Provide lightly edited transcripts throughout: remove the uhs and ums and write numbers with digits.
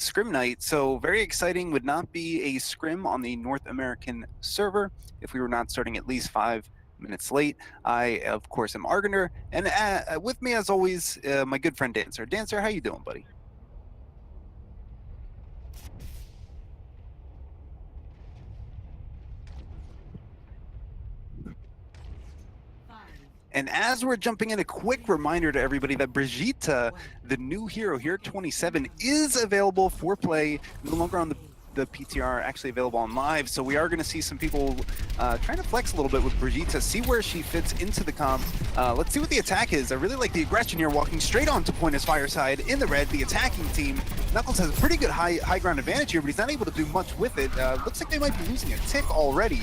Scrim night, so very exciting. Would not be a Scrim on the North American server if we were not starting at least 5 minutes late. I, of course, am Argander, and with me, as always, my good friend Dancer. Dancer, how you doing, buddy? And as we're jumping in, a quick reminder to everybody that Brigitte, the new hero here, 27, is available for play, no longer on the PTR, actually available on live. So we are going to see some people trying to flex a little bit with Brigitte, see where she fits into the comp. Let's see what the attack is. I really like the aggression here, walking straight on to point as Fireside in the red, the attacking team. Knuckles has a pretty good high ground advantage here, but he's not able to do much with it. Looks like they might be losing a tick already.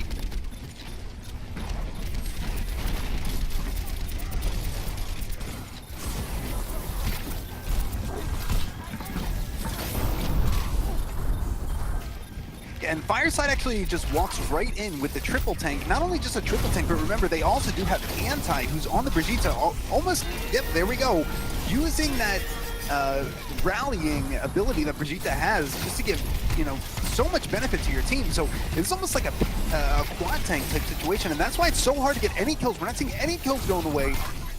And Fireside actually just walks right in with the triple tank. Not only just a triple tank, but remember, they also do have Anti, who's on the Brigitte, almost, yep, there we go, using that rallying ability that Brigitte has just to give, you know, so much benefit to your team. So it's almost like a quad tank type situation, and that's why it's so hard to get any kills. We're not seeing any kills going the way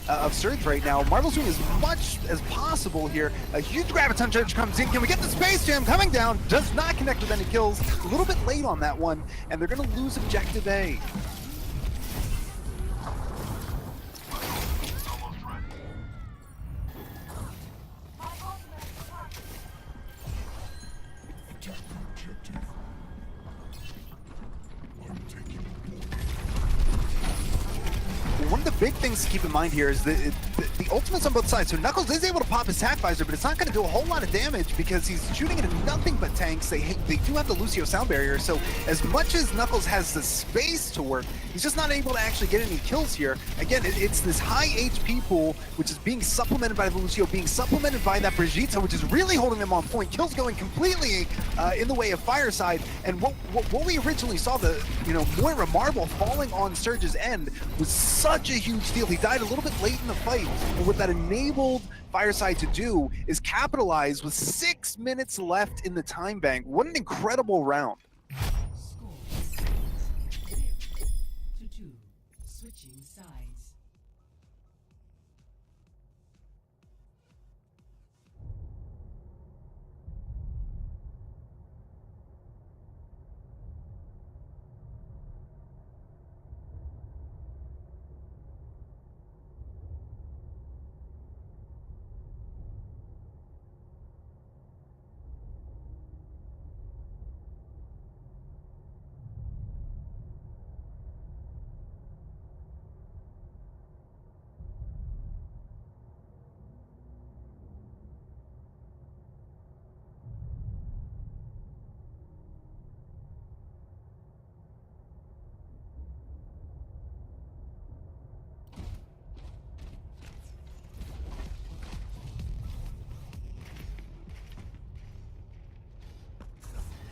of Surge right now. Marvel's doing as much as possible here. A huge Graviton Charge comes in. Can we get the Space Jam coming down? Does not connect with any kills. A little bit late on that one, and they're going to lose Objective A. One of the big things to keep in mind here is the ultimates on both sides. So Knuckles is able to pop his Tac Visor, but it's not going to do a whole lot of damage because he's shooting into nothing but tanks. They do have the Lucio sound barrier, so as much as Knuckles has the space to work, he's just not able to actually get any kills here. Again, it's this high HP pool, which is being supplemented by the Lucio, being supplemented by that Brigitte, which is really holding them on point. Kills going completely in the way of Fireside, and what we originally saw, the Moira Marble falling on Surge's end, was such a huge deal. He died a little bit late in the fight, and what that enabled Fireside to do is capitalize with 6 minutes left in the time bank. What an incredible round. Score 0-2. Switching sides.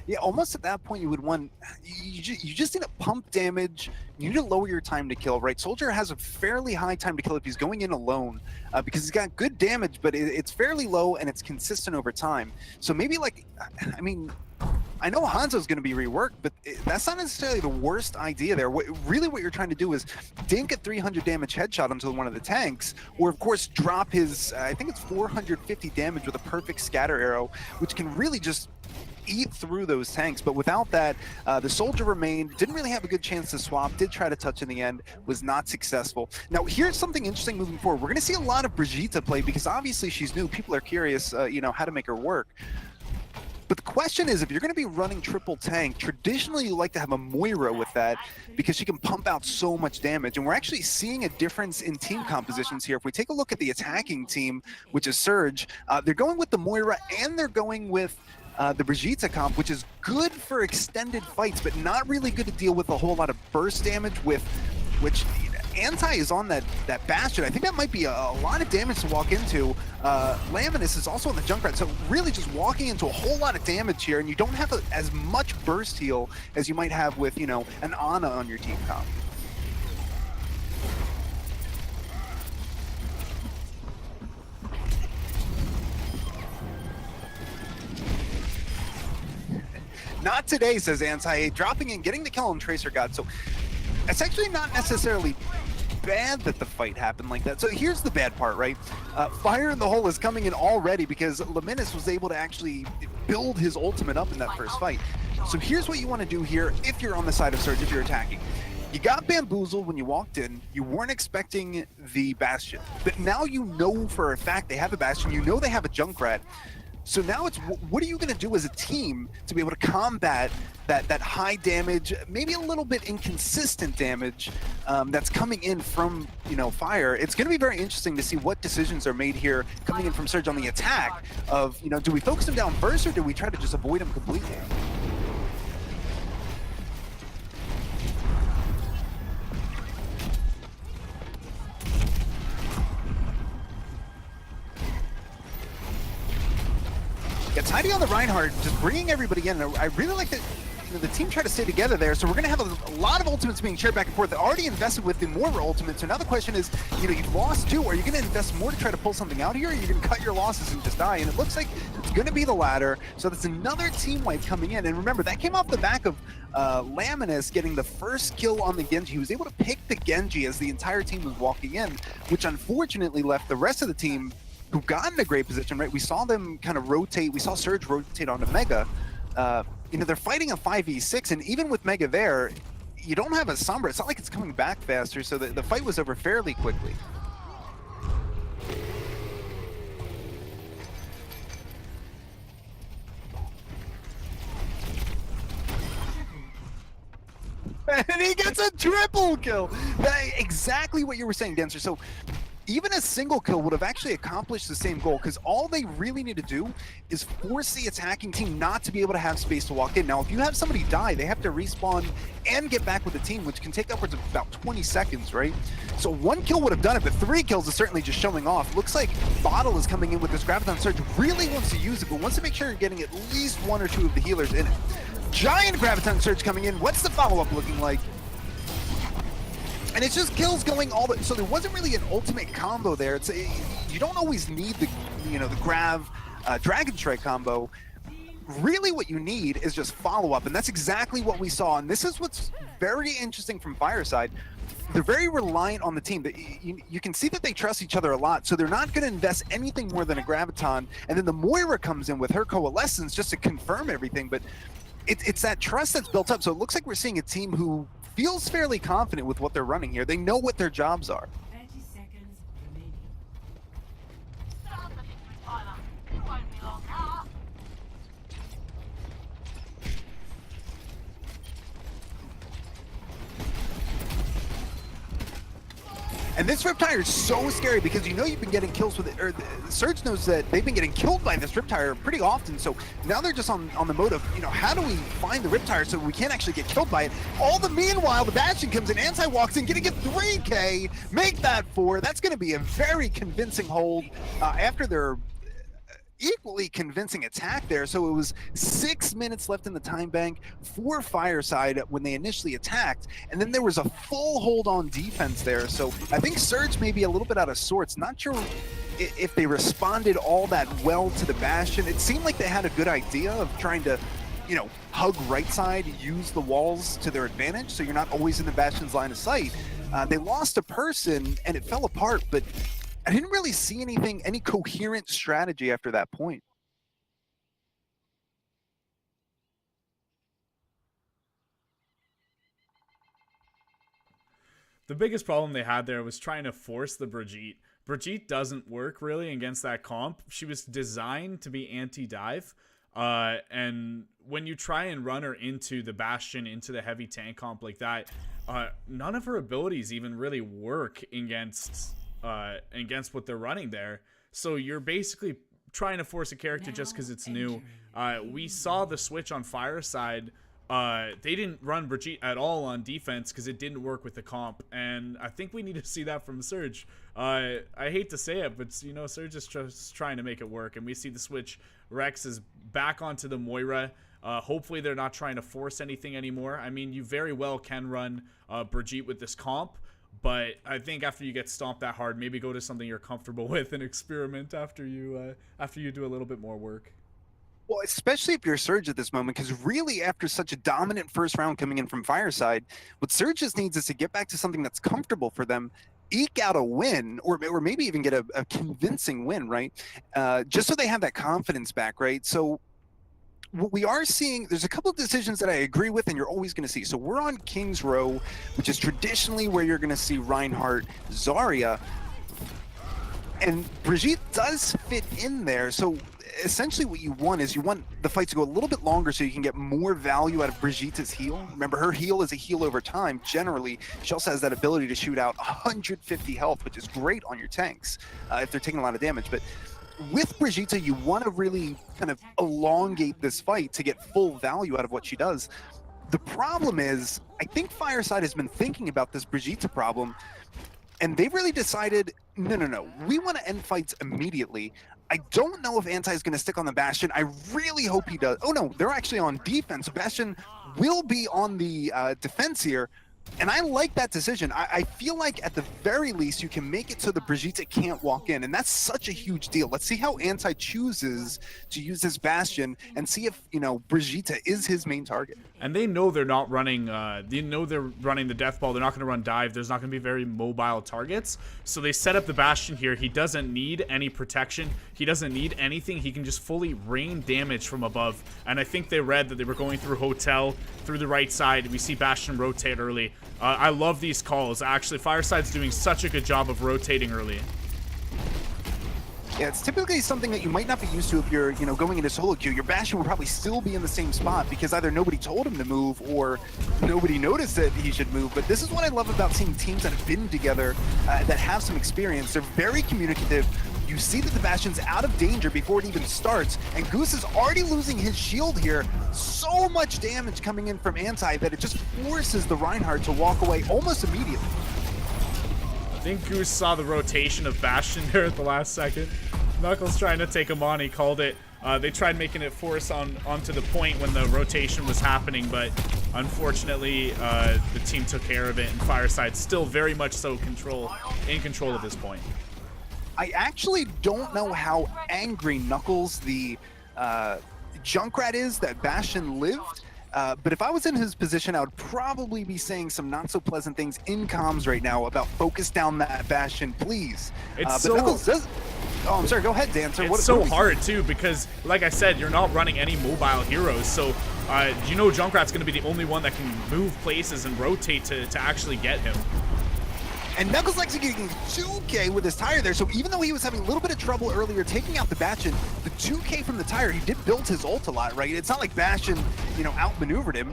Yeah, almost at that point you would want, you just need to pump damage, you need to lower your time to kill, right? Soldier has a fairly high time to kill if he's going in alone, because he's got good damage, but it's fairly low and it's consistent over time. So maybe like, I mean, I know Hanzo's going to be reworked, but that's not necessarily the worst idea there. Really what you're trying to do is dink a 300 damage headshot onto one of the tanks, or of course drop his, I think it's 450 damage with a perfect scatter arrow, which can really just eat through those tanks. But without that, the Soldier remained, didn't really have a good chance to swap, did try to touch in the end, was not successful. Now here's something interesting moving forward. We're going to see a lot of Brigitte play because obviously she's new. People are curious, how to make her work. But the question is, if you're going to be running triple tank, traditionally you like to have a Moira with that because she can pump out so much damage. And we're actually seeing a difference in team compositions here. If we take a look at the attacking team, which is Surge, they're going with the Moira and they're going with the Brigitte comp, which is good for extended fights, but not really good to deal with a whole lot of burst damage with, which Anti is on that Bastion. I think that might be a lot of damage to walk into. Laminus is also on the Junkrat, so really just walking into a whole lot of damage here, and you don't have as much burst heal as you might have with, an Ana on your team comp. Not today, says Anti, dropping in, getting the kill on Tracer God. So it's actually not necessarily bad that the fight happened like that. So here's the bad part, right? Fire in the Hole is coming in already because Luminous was able to actually build his ultimate up in that first fight. So here's what you want to do here if you're on the side of Surge, if you're attacking. You got bamboozled when you walked in. You weren't expecting the Bastion. But now you know for a fact they have a Bastion. You know they have a Junkrat. So now it's what are you going to do as a team to be able to combat that high damage, maybe a little bit inconsistent damage that's coming in from Fire. It's going to be very interesting to see what decisions are made here coming in from Surge on the attack of do we focus him down first or do we try to just avoid him completely? Yeah, Tidy on the Reinhardt, just bringing everybody in. I really like that the team tried to stay together there, so we're going to have a lot of ultimates being shared back and forth. They're already invested with the Moira ultimate, so now the question is, you've lost two. Are you going to invest more to try to pull something out here, or are you going to cut your losses and just die? And it looks like it's going to be the latter, so that's another team wipe coming in. And remember, that came off the back of Laminus getting the first kill on the Genji. He was able to pick the Genji as the entire team was walking in, which unfortunately left the rest of the team who got in a great position, right? We saw them kind of rotate. We saw Surge rotate onto Mega. They're fighting a 5v6, and even with Mega there, you don't have a Sombra. It's not like it's coming back faster, so the fight was over fairly quickly. And he gets a triple kill! Exactly what you were saying, Dancer. So even a single kill would have actually accomplished the same goal, because all they really need to do is force the attacking team not to be able to have space to walk in. Now, if you have somebody die, they have to respawn and get back with the team, which can take upwards of about 20 seconds, right? So one kill would have done it, but 3 kills is certainly just showing off. Looks like Bottle is coming in with this Graviton Surge, really wants to use it, but wants to make sure you're getting at least 1 or 2 of the healers in it. Giant Graviton Surge coming in. What's the follow-up looking like? And it's just kills going all the, so there wasn't really an ultimate combo there. You don't always need the the Grav Dragon Strike combo. Really what you need is just follow up, and that's exactly what we saw. And this is what's very interesting from Fireside. They're very reliant on the team. You can see that they trust each other a lot, so they're not going to invest anything more than a Graviton. And then the Moira comes in with her Coalescence just to confirm everything. But it's that trust that's built up. So it looks like we're seeing a team who feels fairly confident with what they're running here. They know what their jobs are. 30 seconds remaining. And this Riptire is so scary because you've been getting kills with it, or Surge knows that they've been getting killed by this Riptire pretty often, so now they're just on the mode of, how do we find the Riptire so we can't actually get killed by it? All the meanwhile, the Bastion comes in, Anti walks in, getting a 3K, make that 4. That's going to be a very convincing hold after their equally convincing attack there. So it was 6 minutes left in the time bank for Fireside when they initially attacked, and then there was a full hold on defense there. So I think Surge may be a little bit out of sorts. Not sure if they responded all that well to the Bastion. It seemed like they had a good idea of trying to hug right side, use the walls to their advantage, so you're not always in the Bastion's line of sight. They lost a person and it fell apart, but I didn't really see any coherent strategy after that point. The biggest problem they had there was trying to force the Brigitte. Brigitte doesn't work really against that comp. She was designed to be anti-dive. And when you try and run her into the Bastion, into the heavy tank comp like that, none of her abilities even really work against what they're running there. So you're basically trying to force a character just because it's new. We saw the switch on Fireside. They didn't run Brigitte at all on defense because it didn't work with the comp, and I think we need to see that from Surge. I hate to say it, but Surge is just trying to make it work, and we see the switch. Rex is back onto the Moira. Hopefully they're not trying to force anything anymore. I mean, you very well can run Brigitte with this comp, but I think after you get stomped that hard, maybe go to something you're comfortable with and experiment after you do a little bit more work. Well, especially if you're Surge at this moment, because really, after such a dominant first round coming in from Fireside, what Surge just needs is to get back to something that's comfortable for them, eke out a win, or maybe even get a convincing win, right? Just so they have that confidence back, right? So what we are seeing, there's a couple of decisions that I agree with, and you're always going to see. So we're on King's Row, which is traditionally where you're going to see Reinhardt, Zarya, and Brigitte does fit in there. So essentially what you want is you want the fight to go a little bit longer so you can get more value out of Brigitte's heal. Remember, her heal is a heal over time. Generally, she also has that ability to shoot out 150 health, which is great on your tanks if they're taking a lot of damage. But with Brigitte, you want to really kind of elongate this fight to get full value out of what she does. The problem is, I think Fireside has been thinking about this Brigitte problem, and they've really decided, no, we want to end fights immediately. I don't know if Anti is going to stick on the Bastion. I really hope he does. Oh no, they're actually on defense. Bastion will be on the defense here. And I like that decision. I feel like at the very least you can make it so the Brigitte can't walk in, and that's such a huge deal. Let's see how Anti chooses to use his Bastion and see if, you know, Brigitte is his main target. And they know they're not running, they know they're running the death ball. They're not going to run dive. There's not going to be very mobile targets. So they set up the Bastion here. He doesn't need any protection. He doesn't need anything. He can just fully rain damage from above. And I think they read that they were going through Hotel, through the right side. We see Bastion rotate early. I love these calls. Actually, Fireside's doing such a good job of rotating early. Yeah, it's typically something that you might not be used to if you're, you know, going into solo queue. Your Bastion will probably still be in the same spot because either nobody told him to move or nobody noticed that he should move. But this is what I love about seeing teams that have been together, that have some experience. They're very communicative. You see that the Bastion's out of danger before it even starts, and Goose is already losing his shield here. So much damage coming in from Anti that it just forces the Reinhardt to walk away almost immediately. I think Goose saw the rotation of Bastion there at the last second. Knuckles trying to take him on, he called it. They tried making it force onto the point when the rotation was happening, but unfortunately the team took care of it, and Fireside still very much so in control at this point. I actually don't know how angry Knuckles, the Junkrat, is that Bastion lived. But if I was in his position, I would probably be saying some not so pleasant things in comms right now about focus down that Bastion, please. It's but Knuckles does. Oh, I'm sorry. Go ahead, Dan. It's so hard too because, like I said, you're not running any mobile heroes. So you know Junkrat's going to be the only one that can move places and rotate to actually get him. And Knuckles actually getting 2K with his tire there, so even though he was having a little bit of trouble earlier taking out the Bastion, the 2K from the tire, he did build his ult a lot, right? It's not like Bastion, you know, outmaneuvered him.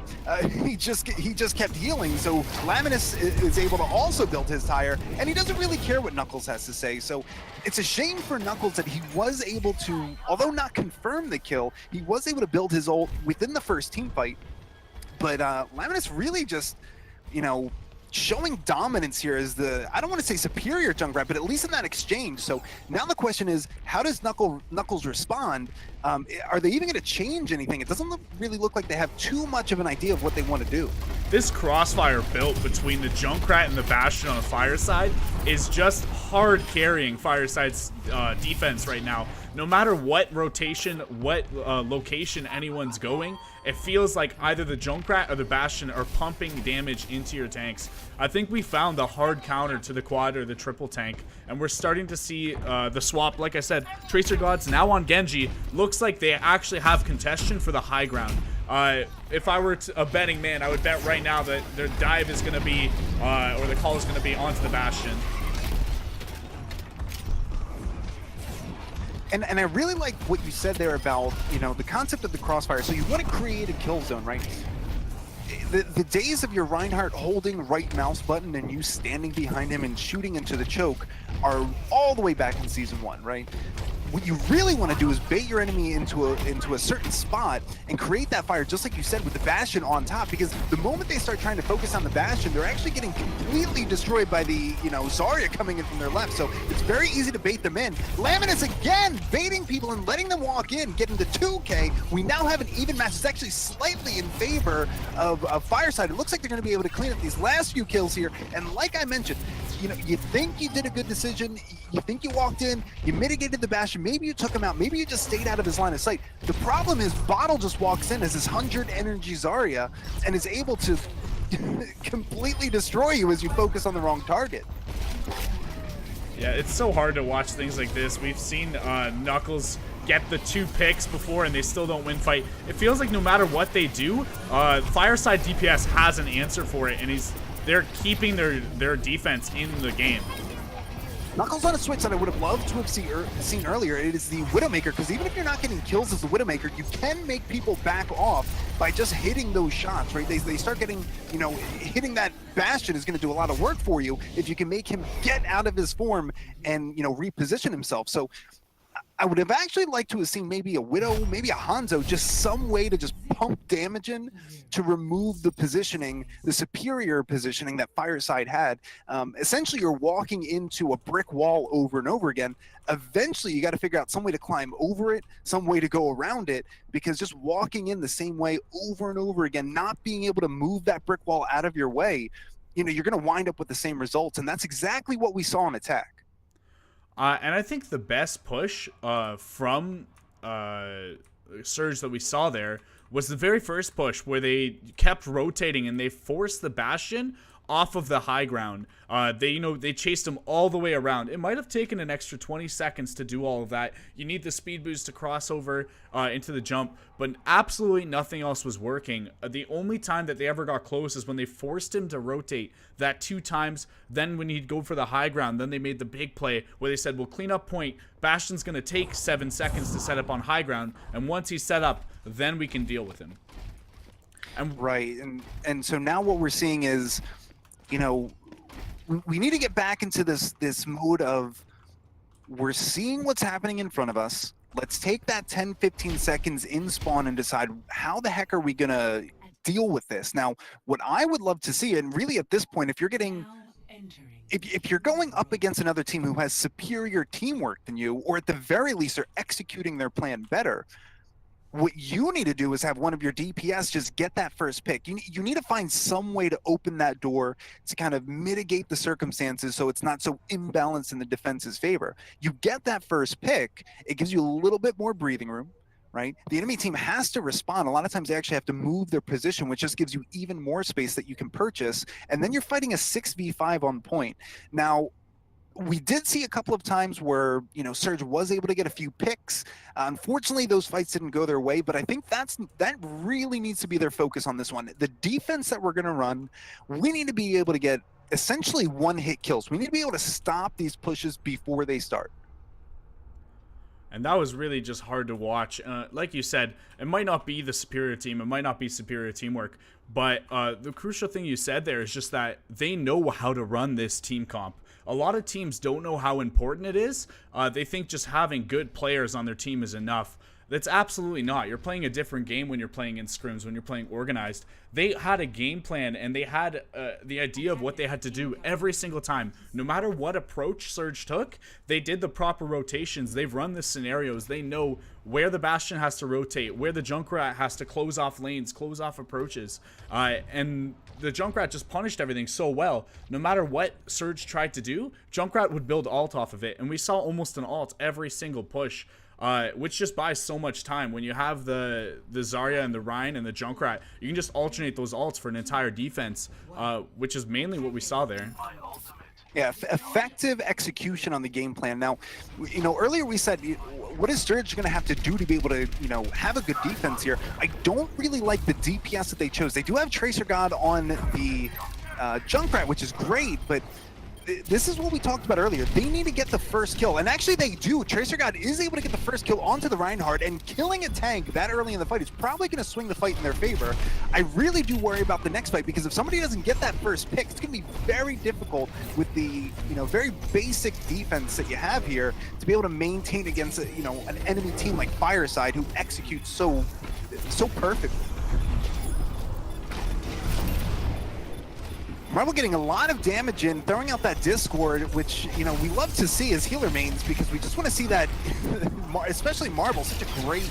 He just kept healing, so Laminus is able to also build his tire, and he doesn't really care what Knuckles has to say. So it's a shame for Knuckles that he was able to, although not confirm the kill, he was able to build his ult within the first team fight. But Laminus really just, you know, showing dominance here as the, I don't want to say superior Junkrat, but at least in that exchange. So now the question is, how does Knuckles respond? Are they even going to change anything? It doesn't really look like they have too much of an idea of what they want to do. This crossfire built between the Junkrat and the Bastion on the Fireside is just hard carrying Fireside's defense right now. No matter what rotation, what location anyone's going, it feels like either the Junkrat or the Bastion are pumping damage into your tanks. I think we found the hard counter to the quad or the triple tank, and we're starting to see the swap. Like I said, Tracer Gods now on Genji. Looks like they actually have contention for the high ground. If I were a betting man, I would bet right now that their dive is going to be, or the call is going to be onto the Bastion. And I really like what you said there about, you know, the concept of the crossfire. So you want to create a kill zone, right? The days of your Reinhardt holding right mouse button and you standing behind him and shooting into the choke are all the way back in Season 1, right? What you really want to do is bait your enemy into a certain spot and create that fire, just like you said, with the Bastion on top, because the moment they start trying to focus on the Bastion, they're actually getting completely destroyed by the, you know, Zarya coming in from their left, so it's very easy to bait them in. Laminus again baiting people and letting them walk in, getting to 2K. We now have an even match. It's actually slightly in favor of Fireside. It looks like they're going to be able to clean up these last few kills here, and like I mentioned, you think you did a good decision. You think you walked in, you mitigated the Bastion. Maybe you took him out. Maybe you just stayed out of his line of sight. The problem is Bottle just walks in as this 100 energy Zarya and is able to completely destroy you as you focus on the wrong target. Yeah, it's so hard to watch things like this. We've seen Knuckles get the 2 picks before and they still don't win fight. It feels like no matter what they do, Fireside DPS has an answer for it, and they're keeping their defense in the game. Knuckles on a switch that I would have loved to have seen earlier. It is the Widowmaker, because even if you're not getting kills as the Widowmaker, you can make people back off by just hitting those shots, right? They start getting, hitting that Bastion is going to do a lot of work for you if you can make him get out of his form and, reposition himself. So I would have actually liked to have seen maybe a Widow, maybe a Hanzo, just some way to just pump damage in to remove the positioning, the superior positioning that Fireside had. Essentially, you're walking into a brick wall over and over again. Eventually, you got to figure out some way to climb over it, some way to go around it, because just walking in the same way over and over again, not being able to move that brick wall out of your way, you're going to wind up with the same results. And that's exactly what we saw in Attack. And I think the best push from Surge that we saw there was the very first push where they kept rotating and they forced the Bastion off of the high ground. They chased him all the way around. It might have taken an extra 20 seconds to do all of that. You need the speed boost to cross over into the jump, but absolutely nothing else was working. The only time that they ever got close is when they forced him to rotate that 2 times. Then when he'd go for the high ground, then they made the big play where they said, we'll clean up point. Bastion's going to take 7 seconds to set up on high ground, and once he's set up, then we can deal with him. Right, and so now what we're seeing is, we need to get back into this mode of, we're seeing what's happening in front of us. Let's take that 10-15 seconds in spawn and decide how the heck are we gonna deal with this. Now, what I would love to see, and really at this point, if you're getting, if you're going up against another team who has superior teamwork than you, or at the very least are executing their plan better, what you need to do is have one of your DPS just get that first pick. You need to find some way to open that door to kind of mitigate the circumstances so it's not so imbalanced in the defense's favor. You get that first pick, it gives you a little bit more breathing room, right? The enemy team has to respond. A lot of times they actually have to move their position, which just gives you even more space that you can purchase. And then you're fighting a 6v5 on point. Now, we did see a couple of times where, Surge was able to get a few picks. Unfortunately, those fights didn't go their way, but I think that really needs to be their focus on this one. The defense that we're going to run, we need to be able to get essentially one-hit kills. We need to be able to stop these pushes before they start. And that was really just hard to watch. Like you said, it might not be the superior team. It might not be superior teamwork. But the crucial thing you said there is just that they know how to run this team comp. A lot of teams don't know how important it is. They think just having good players on their team is enough. That's absolutely not. You're playing a different game when you're playing in scrims, when you're playing organized. They had a game plan, and they had the idea of what they had to do every single time. No matter what approach Surge took, they did the proper rotations. They've run the scenarios. They know where the Bastion has to rotate, where the Junkrat has to close off lanes, close off approaches. And the Junkrat just punished everything so well. No matter what Surge tried to do, Junkrat would build ult off of it. And we saw almost an ult every single push. Which just buys so much time. When you have the Zarya and the Rhine and the Junkrat, you can just alternate those ults for an entire defense, which is mainly what we saw there. Yeah, effective execution on the game plan. Now, earlier we said, what is Surge going to have to do to be able to, have a good defense here? I don't really like the DPS that they chose. They do have Tracer God on the Junkrat, which is great, but this is what we talked about earlier. They need to get the first kill, and actually they do. Tracer God is able to get the first kill onto the Reinhardt, and killing a tank that early in the fight is probably going to swing the fight in their favor. I really do worry about the next fight, because if somebody doesn't get that first pick, it's going to be very difficult with the very basic defense that you have here to be able to maintain against an enemy team like Fireside, who executes so perfectly. Marble getting a lot of damage in, throwing out that Discord, which, we love to see as healer mains, because we just want to see that, especially Marble, such a great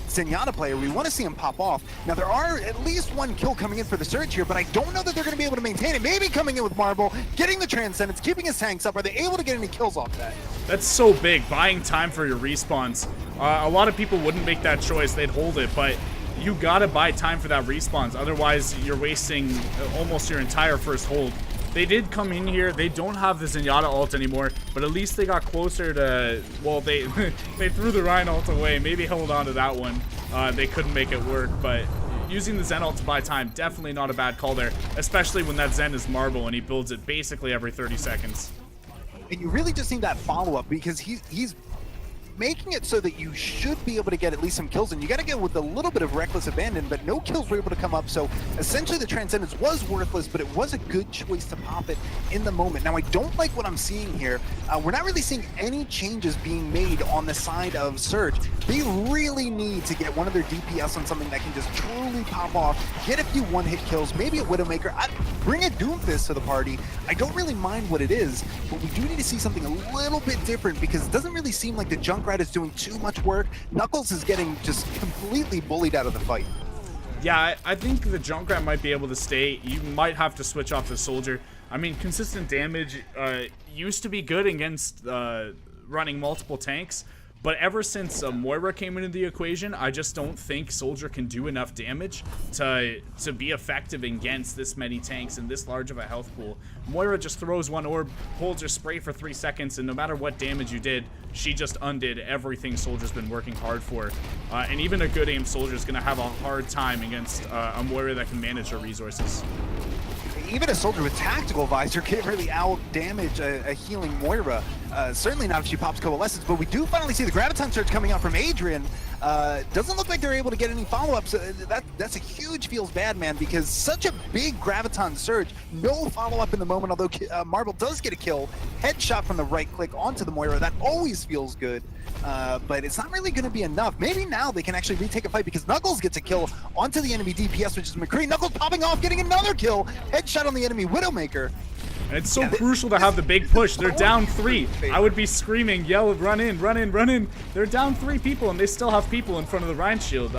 Zenyatta player. We want to see him pop off. Now, there are at least one kill coming in for the Surge here, but I don't know that they're going to be able to maintain it. Maybe coming in with Marble, getting the Transcendence, keeping his tanks up. Are they able to get any kills off that? That's so big, buying time for your respawns. A lot of people wouldn't make that choice. They'd hold it, but you gotta buy time for that respawns. Otherwise, you're wasting almost your entire first hold. They did come in here. They don't have the Zenyatta ult anymore, but at least they got closer to, well, they they threw the Ryan ult away. Maybe held on to that one. They couldn't make it work, but using the Zen ult to buy time, definitely not a bad call there, especially when that Zen is Marble and he builds it basically every 30 seconds. And you really just need that follow-up because he's making it so that you should be able to get at least some kills, and you got to get with a little bit of reckless abandon, but no kills were able to come up. So essentially the Transcendence was worthless, but it was a good choice to pop it in the moment. Now, I don't like what I'm seeing here. We're not really seeing any changes being made on the side of Surge. They really need to get one of their DPS on something that can just truly pop off, get a few one-hit kills, maybe a Widowmaker. Bring a Doomfist to the party. I don't really mind what it is, but we do need to see something a little bit different because it doesn't really seem like the Junkrat is doing too much work. Knuckles is getting just completely bullied out of the fight. Yeah, I think the Junkrat might be able to stay. You might have to switch off the Soldier. I mean, consistent damage used to be good against running multiple tanks, but ever since Moira came into the equation, I just don't think Soldier can do enough damage to be effective against this many tanks and this large of a health pool. Moira just throws one orb, holds her spray for 3 seconds, and no matter what damage you did, she just undid everything Soldier's been working hard for. And even a good aim Soldier is going to have a hard time against a Moira that can manage her resources. Even a Soldier with Tactical Visor can't really out-damage a healing Moira. Certainly not if she pops Coalescence, but we do finally see the Graviton Surge coming out from Adrian. Doesn't look like they're able to get any follow-ups. That's a huge feels bad, man, because such a big Graviton Surge, no follow-up in the moment, although Marble does get a kill. Headshot from the right click onto the Moira. That always feels good, but it's not really going to be enough. Maybe now they can actually retake a fight because Knuckles gets a kill onto the enemy DPS, which is McCree. Knuckles popping off, getting another kill. Headshot on the enemy Widowmaker. And it's so crucial to have the big push. They're down 3. I would be screaming, yell, run in, run in, run in. They're down 3 people, and they still have people in front of the Rhine Shield.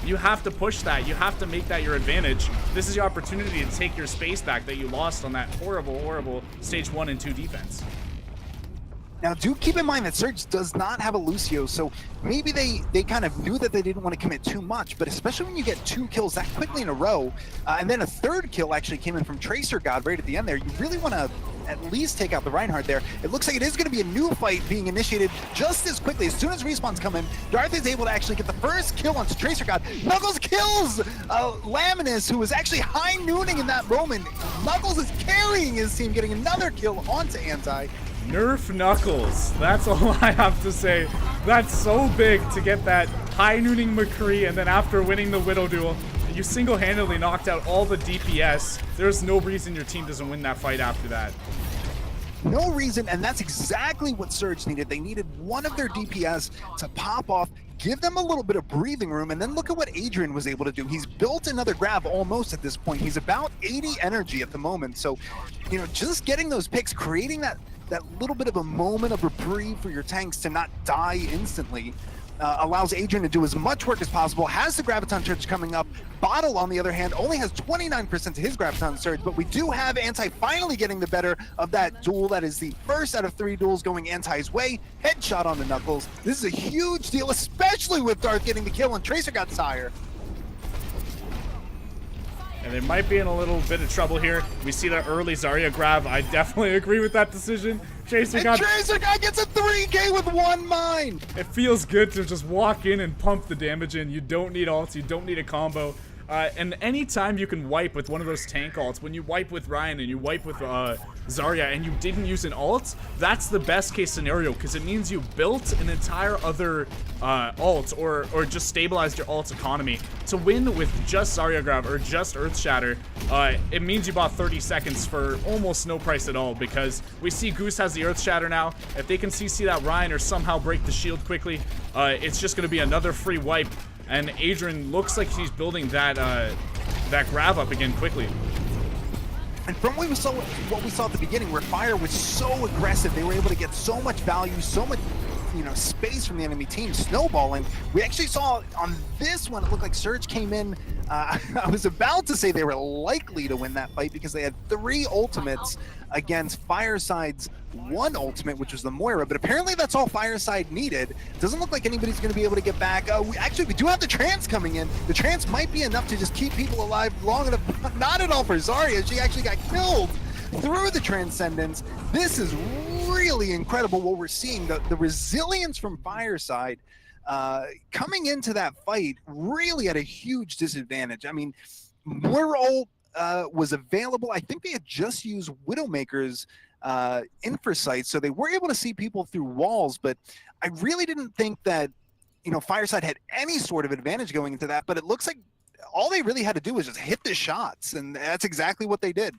You have to push that. You have to make that your advantage. This is your opportunity to take your space back that you lost on that horrible, horrible stage 1 and 2 defense. Now, do keep in mind that Surge does not have a Lucio, so maybe they kind of knew that they didn't want to commit too much, but especially when you get 2 kills that quickly in a row, and then a 3rd kill actually came in from Tracer God right at the end there, you really want to at least take out the Reinhardt there. It looks like it is going to be a new fight being initiated just as quickly. As soon as respawns come in, Darth is able to actually get the first kill onto Tracer God. Knuckles kills Laminus, who was actually high nooning in that moment. Knuckles is carrying his team, getting another kill onto Anti. Nerf Knuckles. That's all I have to say. That's so big to get that high nooning McCree, and then after winning the Widow duel, you single-handedly knocked out all the DPS. There's no reason your team doesn't win that fight after that. No reason, and that's exactly what Surge needed. They needed one of their DPS to pop off, give them a little bit of breathing room, and then look at what Adrian was able to do. He's built another grab almost at this point. He's about 80 energy at the moment. So, you know, just getting those picks, creating that little bit of a moment of reprieve for your tanks to not die instantly allows Adrian to do as much work as possible. Has the Graviton Surge coming up. Bottle, on the other hand, only has 29% to his Graviton Surge, but we do have Anti finally getting the better of that duel. That is the first out of 3 duels going Anti's way. Headshot on the Knuckles. This is a huge deal, especially with Darth getting the kill and Tracer got Sire. And they might be in a little bit of trouble here. We see that early Zarya grab. I definitely agree with that decision. Tracer God gets a 3K with 1 mine. It feels good to just walk in and pump the damage in. You don't need ults. You don't need a combo. And anytime you can wipe with one of those tank ults, when you wipe with Ryan and you wipe with Zarya and you didn't use an ult, that's the best case scenario because it means you built an entire other ult or just stabilized your ult's economy. To win with just Zarya grab or just Earth Shatter, it means you bought 30 seconds for almost no price at all because we see Goose has the Earth Shatter now. If they can CC that Ryan or somehow break the shield quickly, it's just going to be another free wipe. And Adrian looks like he's building that grab up again quickly. And from what we saw at the beginning, where Fire was so aggressive, they were able to get so much value, so much space from the enemy team snowballing. We actually saw on this one, it looked like Surge came in. I was about to say they were likely to win that fight because they had 3 ultimates against Fireside's 1 ultimate, which was the Moira, but apparently that's all Fireside needed. Doesn't look like anybody's going to be able to get back. We do have the trance coming in. The trance might be enough to just keep people alive long enough. Not at all for Zarya. She actually got killed through the Transcendence. This is really incredible what we're seeing. The resilience from Fireside coming into that fight really at a huge disadvantage. I mean, Moira ult was available. I think they had just used Widowmaker's infrasight, so they were able to see people through walls, but I really didn't think that Fireside had any sort of advantage going into that, but it looks like all they really had to do was just hit the shots, and that's exactly what they did.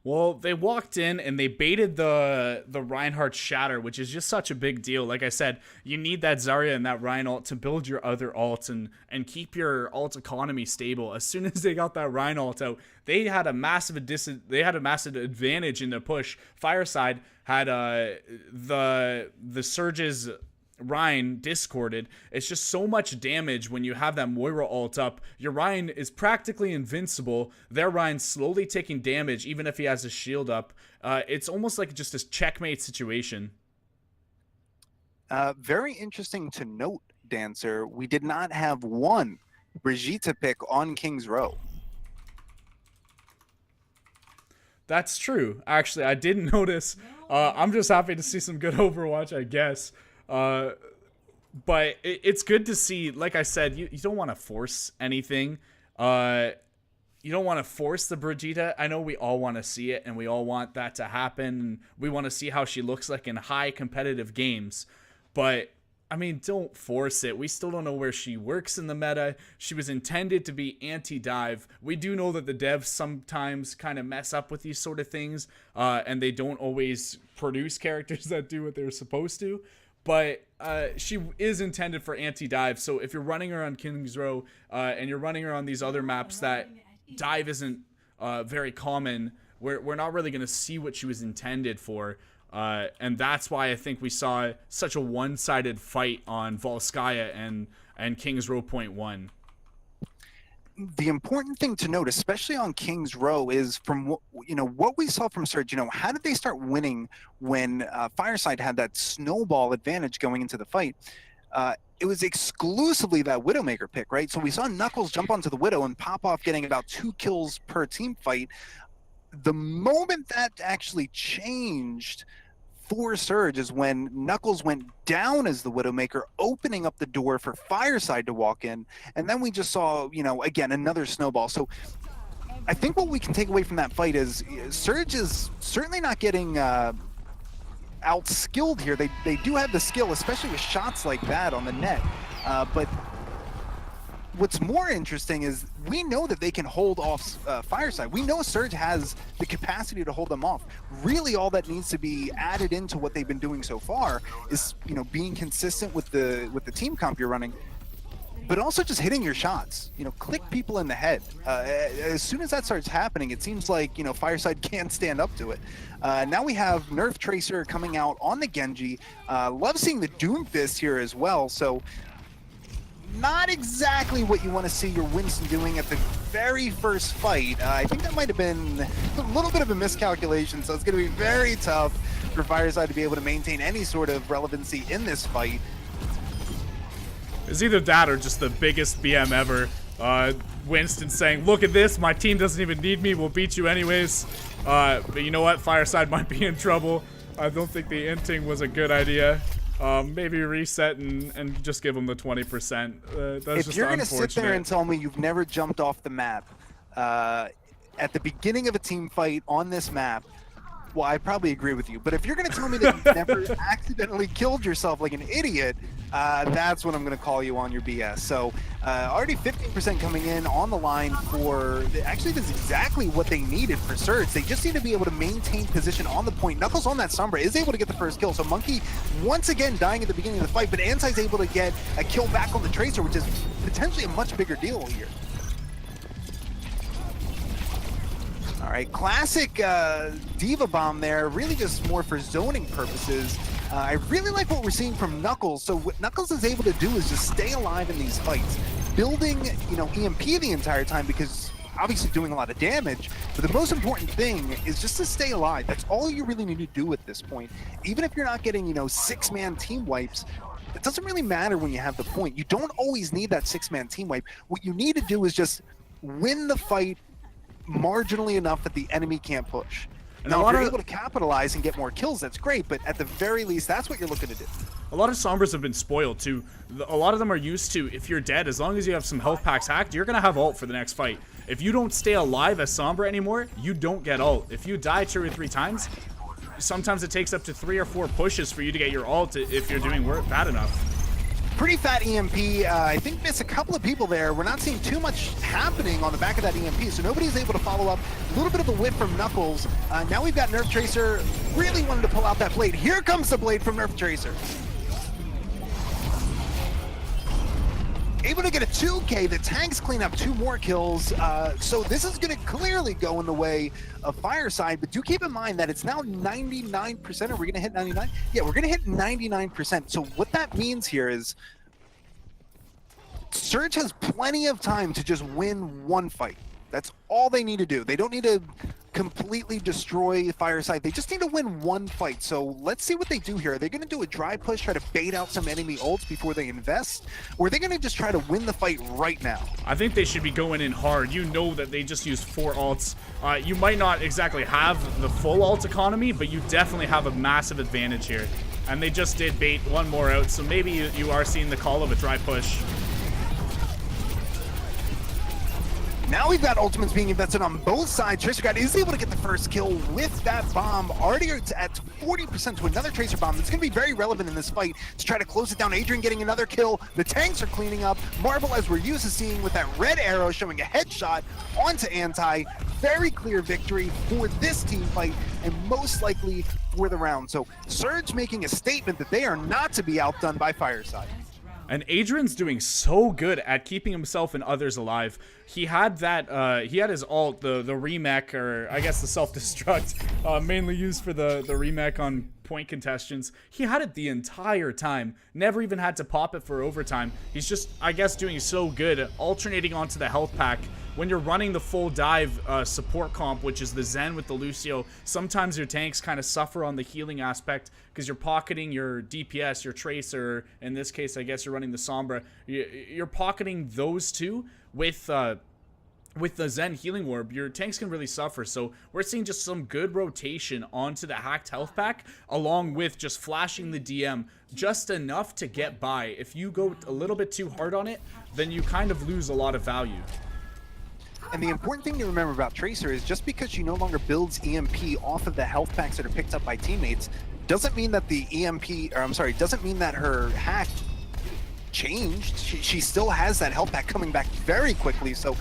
Well, they walked in and they baited the Reinhardt Shatter, which is just such a big deal. Like I said, you need that Zarya and that Rein ult to build your other ults and keep your ult economy stable. As soon as they got that Rein ult out, they had a massive advantage in the push. Fireside had the Surge's Rein discorded. It's just so much damage when you have that Moira ult up. Your Rein is practically invincible. Their Rein's slowly taking damage even if he has his shield up. It's almost like just a checkmate situation. Very interesting to note, Dancer, we did not have one Brigitte pick on King's Row. That's true. Actually, I didn't notice. I'm just happy to see some good Overwatch, I guess. But it's good to see. Like I said, you don't want to force anything. You don't want to force the Brigitte. I know we all want to see it, and we all want that to happen. And we want to see how she looks like in high competitive games. But, I mean, don't force it. We still don't know where she works in the meta. She was intended to be anti-dive. We do know that the devs sometimes kind of mess up with these sort of things, and they don't always produce characters that do what they're supposed to. But she is intended for anti-dive, so if you're running her on King's Row and you're running her on these other maps that dive isn't very common, we're not really going to see what she was intended for. And that's why I think we saw such a one-sided fight on Volskaya and King's Row .1. The important thing to note, especially on King's Row, is from what we saw from Surge. How did they start winning when Fireside had that snowball advantage going into the fight? It was exclusively that Widowmaker pick, right? So we saw Knuckles jump onto the Widow and pop off, getting about 2 kills per team fight. The moment that actually changed for Surge is when Knuckles went down as the Widowmaker, opening up the door for Fireside to walk in, and then we just saw, again, another snowball. So I think what we can take away from that fight is Surge is certainly not getting outskilled here. They do have the skill, especially with shots like that on the net, but what's more interesting is we know that they can hold off Fireside. We know Surge has the capacity to hold them off. Really, all that needs to be added into what they've been doing so far is, being consistent with the team comp you're running, but also just hitting your shots. Click people in the head. As soon as that starts happening, it seems like Fireside can't stand up to it. Now we have Nerf Tracer coming out on the Genji. Love seeing the Doomfist here as well. So, not exactly what you want to see your Winston doing at the very first fight. I think that might have been a little bit of a miscalculation, so it's going to be very tough for Fireside to be able to maintain any sort of relevancy in this fight. It's either that or just the biggest BM ever. Winston saying, "Look at this, my team doesn't even need me, we'll beat you anyways." But you know what? Fireside might be in trouble. I don't think the inting was a good idea. Maybe reset and just give them the 20%. That's if you're going to sit there and tell me you've never jumped off the map at the beginning of a team fight on this map, well, I probably agree with you. But if you're going to tell me that you've never accidentally killed yourself like an idiot, that's when I'm going to call you on your BS. So already 15% coming in on the line for, actually that's exactly what they needed for Surge. They just need to be able to maintain position on the point. Knuckles on that Sombra is able to get the first kill. So Monkey once again dying at the beginning of the fight, but Ansai's able to get a kill back on the Tracer, which is potentially a much bigger deal here. All right, classic Diva Bomb there, really just more for zoning purposes. I really like what we're seeing from Knuckles. So what Knuckles is able to do is just stay alive in these fights, building, EMP the entire time because obviously doing a lot of damage. But the most important thing is just to stay alive. That's all you really need to do at this point. Even if you're not getting, 6-man team wipes, it doesn't really matter when you have the point. You don't always need that 6-man team wipe. What you need to do is just win the fight marginally enough that the enemy can't push. And Now, if you're able to capitalize and get more kills, that's great, but at the very least, that's what you're looking to do. A lot of Sombras have been spoiled too. A lot of them are used to, if you're dead, as long as you have some health packs hacked, you're going to have ult for the next fight. If you don't stay alive as Sombra anymore, you don't get ult. If you die 2 or 3 times, sometimes it takes up to 3 or 4 pushes for you to get your ult if you're doing bad enough. Pretty fat EMP. I think missed a couple of people there. We're not seeing too much happening on the back of that EMP, so nobody's able to follow up. A little bit of a whip from Knuckles. Now we've got Nerf Tracer really wanted to pull out that blade. Here comes the blade from Nerf Tracer. Able to get a 2K. The tanks clean up 2 more kills. So this is going to clearly go in the way of Fireside, but do keep in mind that it's now 99%. Are we going to hit 99? Yeah, we're going to hit 99%. So what that means here is Surge has plenty of time to just win one fight. That's all they need to do. They don't need to completely destroy Fireside. They just need to win one fight. So let's see what they do here. Are they going to do a dry push, try to bait out some enemy ults before they invest? Or are they going to just try to win the fight right now? I think they should be going in hard. You know that they just used 4 ults. You might not exactly have the full ult economy, but you definitely have a massive advantage here. And they just did bait one more out, so maybe you are seeing the call of a dry push. Now we've got ultimates being invested on both sides. Tracer God is able to get the first kill with that bomb. Already at 40% to another Tracer bomb. That's going to be very relevant in this fight to try to close it down. Adrian getting another kill. The tanks are cleaning up. Marble, as we're used to seeing with that red arrow, showing a headshot onto Anti. Very clear victory for this team fight and most likely for the round. So Surge making a statement that they are not to be outdone by Fireside. And Adrian's doing so good at keeping himself and others alive. He had that, he had his ult, the remech, or I guess the self-destruct, mainly used for the remech on point contestants. He had it the entire time. Never even had to pop it for overtime. He's just, I guess, doing so good at alternating onto the health pack. When you're running the full dive support comp, which is the Zen with the Lucio, sometimes your tanks kind of suffer on the healing aspect because you're pocketing your DPS, your Tracer. In this case, I guess you're running the Sombra. You're pocketing those two with the Zen healing orb. Your tanks can really suffer. So we're seeing just some good rotation onto the hacked health pack, along with just flashing the DM just enough to get by. If you go a little bit too hard on it, then you kind of lose a lot of value. And the important thing to remember about Tracer is just because she no longer builds EMP off of the health packs that are picked up by teammates, doesn't mean that the doesn't mean that her hack changed. She still has that health pack coming back very quickly. So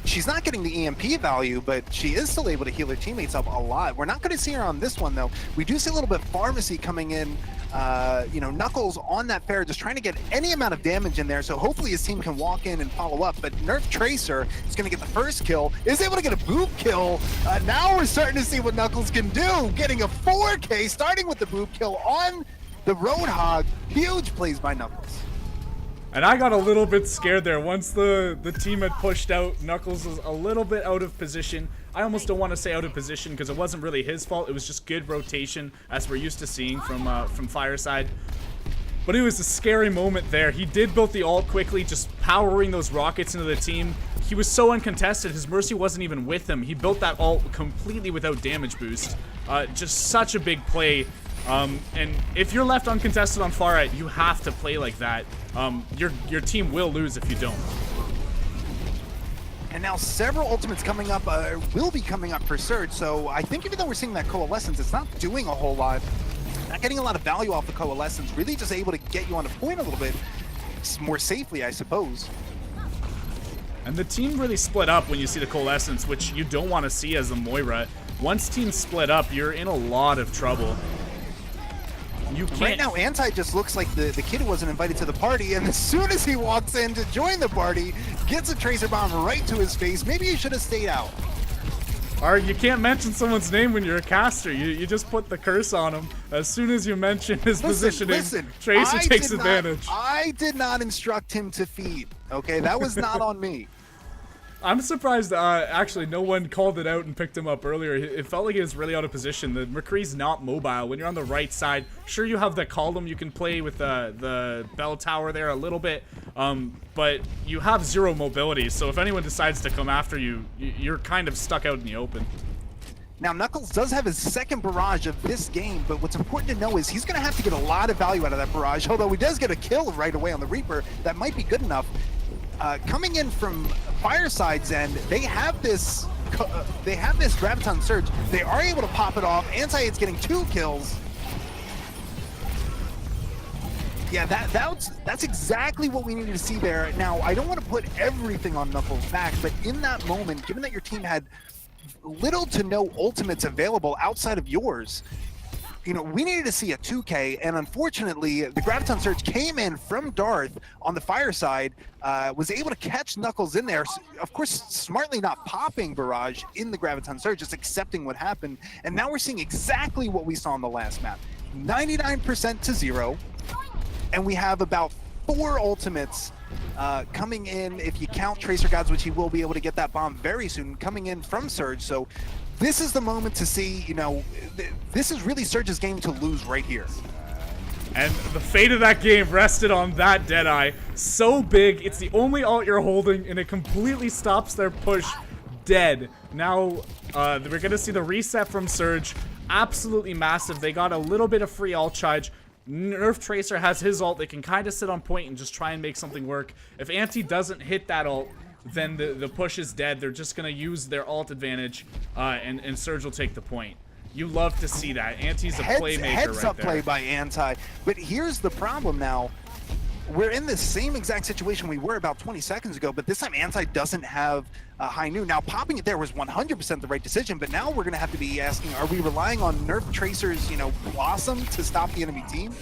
she's not getting the EMP value, but she is still able to heal her teammates up a lot. We're not going to see her on this one, though. We do see a little bit of Pharmacy coming in. Knuckles on that fair, just trying to get any amount of damage in there, so hopefully his team can walk in and follow up. But Nerf Tracer is going to get the first kill, is able to get a boop kill. Now we're starting to see what Knuckles can do, getting a 4K, starting with the boop kill on the Roadhog. Huge plays by Knuckles. And I got a little bit scared there. Once the team had pushed out, Knuckles was a little bit out of position. I almost don't want to say out of position because it wasn't really his fault. It was just good rotation, as we're used to seeing from Fireside. But it was a scary moment there. He did build the ult quickly, just powering those rockets into the team. He was so uncontested, his Mercy wasn't even with him. He built that ult completely without damage boost. Just such a big play. And if you're left uncontested on far right, you have to play like that. Your team will lose if you don't. And now several ultimates coming up, will be coming up for Surge. So I think even though we're seeing that Coalescence, it's not doing a whole lot. Not getting a lot of value off the Coalescence. Really just able to get you on a point a little bit more safely, I suppose. And the team really split up when you see the Coalescence, which you don't want to see as a Moira. Once teams split up, you're in a lot of trouble. You can't. Right now, Anti just looks like the kid who wasn't invited to the party, and as soon as he walks in to join the party, gets a Tracer bomb right to his face. Maybe he should have stayed out. Or you can't mention someone's name when you're a caster. You just put the curse on them. As soon as you mention his positioning, Listen, Tracer takes advantage. I did not instruct him to feed. Okay, that was not on me. I'm surprised actually no one called it out and picked him up earlier. It felt like he was really out of position. The McCree's not mobile. When you're on the right side, sure you have the column, you can play with the bell tower there a little bit, but you have zero mobility, so if anyone decides to come after you, you're kind of stuck out in the open. Now, Knuckles does have his second barrage of this game, but what's important to know is he's going to have to get a lot of value out of that barrage, although he does get a kill right away on the Reaper. That might be good enough. Coming in from Fireside's end, they have this Graviton Surge. They are able to pop it off. Anti-Hit's getting 2 kills. Yeah, that's exactly what we needed to see there. Now, I don't want to put everything on Knuckles' back, but in that moment, given that your team had little to no ultimates available outside of yours, you know, we needed to see a 2K, and unfortunately, the Graviton Surge came in from Darth on the Fireside, was able to catch Knuckles in there. Of course, smartly not popping Barrage in the Graviton Surge, just accepting what happened. And now we're seeing exactly what we saw on the last map. 99% to 0, and we have about 4 ultimates coming in, if you count Tracer Gods, which he will be able to get that bomb very soon, coming in from Surge. So this is the moment to see, you know, this is really Surge's game to lose right here. And the fate of that game rested on that Deadeye. So big, it's the only ult you're holding, and it completely stops their push dead. Now, we're gonna see the reset from Surge. Absolutely massive. They got a little bit of free ult charge. Nerf Tracer has his ult. They can kind of sit on point and just try and make something work. If Anti doesn't hit that ult, then the push is dead. They're just going to use their ult advantage, and Surge will take the point. You love to see that. Anti's a playmaker heads right up there. play by Anti. But here's the problem now. We're in the same exact situation we were about 20 seconds ago, but this time Anti doesn't have high noon. Now, popping it there was 100% the right decision, but now we're going to have to be asking, are we relying on Nerf Tracer's, you know, Blossom to stop the enemy team?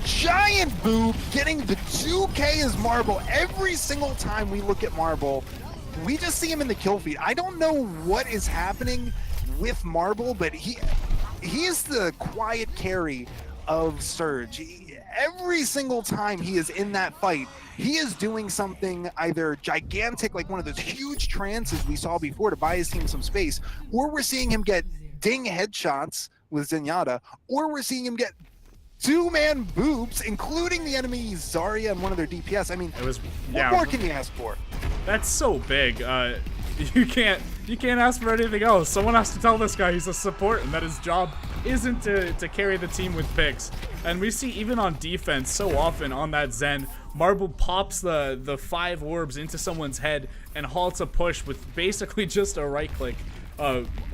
Giant Boob getting the 2K as Marble. Every single time we look at Marble, we just see him in the kill feed. I don't know what is happening with Marble, but he is the quiet carry of Surge. Every single time he is in that fight, he is doing something either gigantic, like one of those huge trances we saw before to buy his team some space, or we're seeing him get ding headshots with Zenyatta, or we're seeing him get 2-man boobs, including the enemy Zarya and one of their DPS. I mean, what more can you ask for? That's so big. You can't ask for anything else. Someone has to tell this guy he's a support and that his job isn't to carry the team with picks. And we see even on defense so often on that Zen, Marble pops the 5 orbs into someone's head and halts a push with basically just a right click.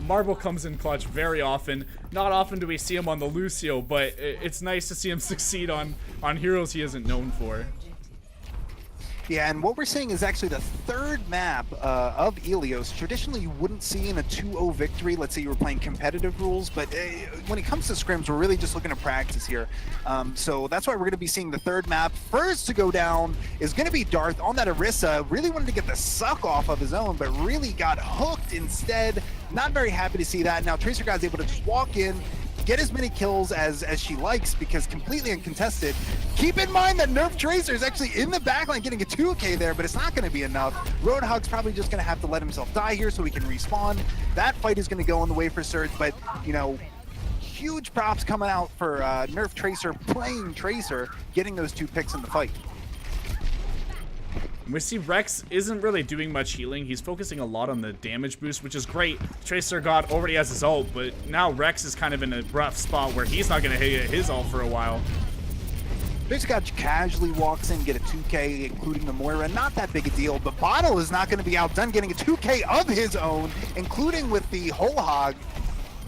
Marble comes in clutch very often. Not often do we see him on the Lucio, but it's nice to see him succeed on heroes he isn't known for. Yeah, and what we're seeing is actually the 3rd map of Ilios. Traditionally, you wouldn't see in a 2-0 victory. Let's say you were playing competitive rules, but when it comes to scrims, we're really just looking to practice here. So that's why we're going to be seeing the 3rd map. First to go down is going to be Darth on that Orisa. Really wanted to get the suck off of his own, but really got hooked instead. Not very happy to see that. Now Tracer God's able to just walk in, get as many kills as she likes because completely uncontested. Keep in mind that Nerf Tracer is actually in the backline getting a 2K there, but it's not going to be enough. Roadhog's probably just going to have to let himself die here so he can respawn. That fight is going to go on the way for Surge, but, you know, huge props coming out for Nerf Tracer playing Tracer, getting those 2 picks in the fight. We see Rex isn't really doing much healing. He's focusing a lot on the damage boost, which is great. Tracer God already has his ult, but now Rex is kind of in a rough spot where he's not going to hit his ult for a while. Tracer God casually walks in, get a 2K, including the Moira. Not that big a deal, but Bottle is not going to be outdone, getting a 2K of his own, including with the Whole Hog.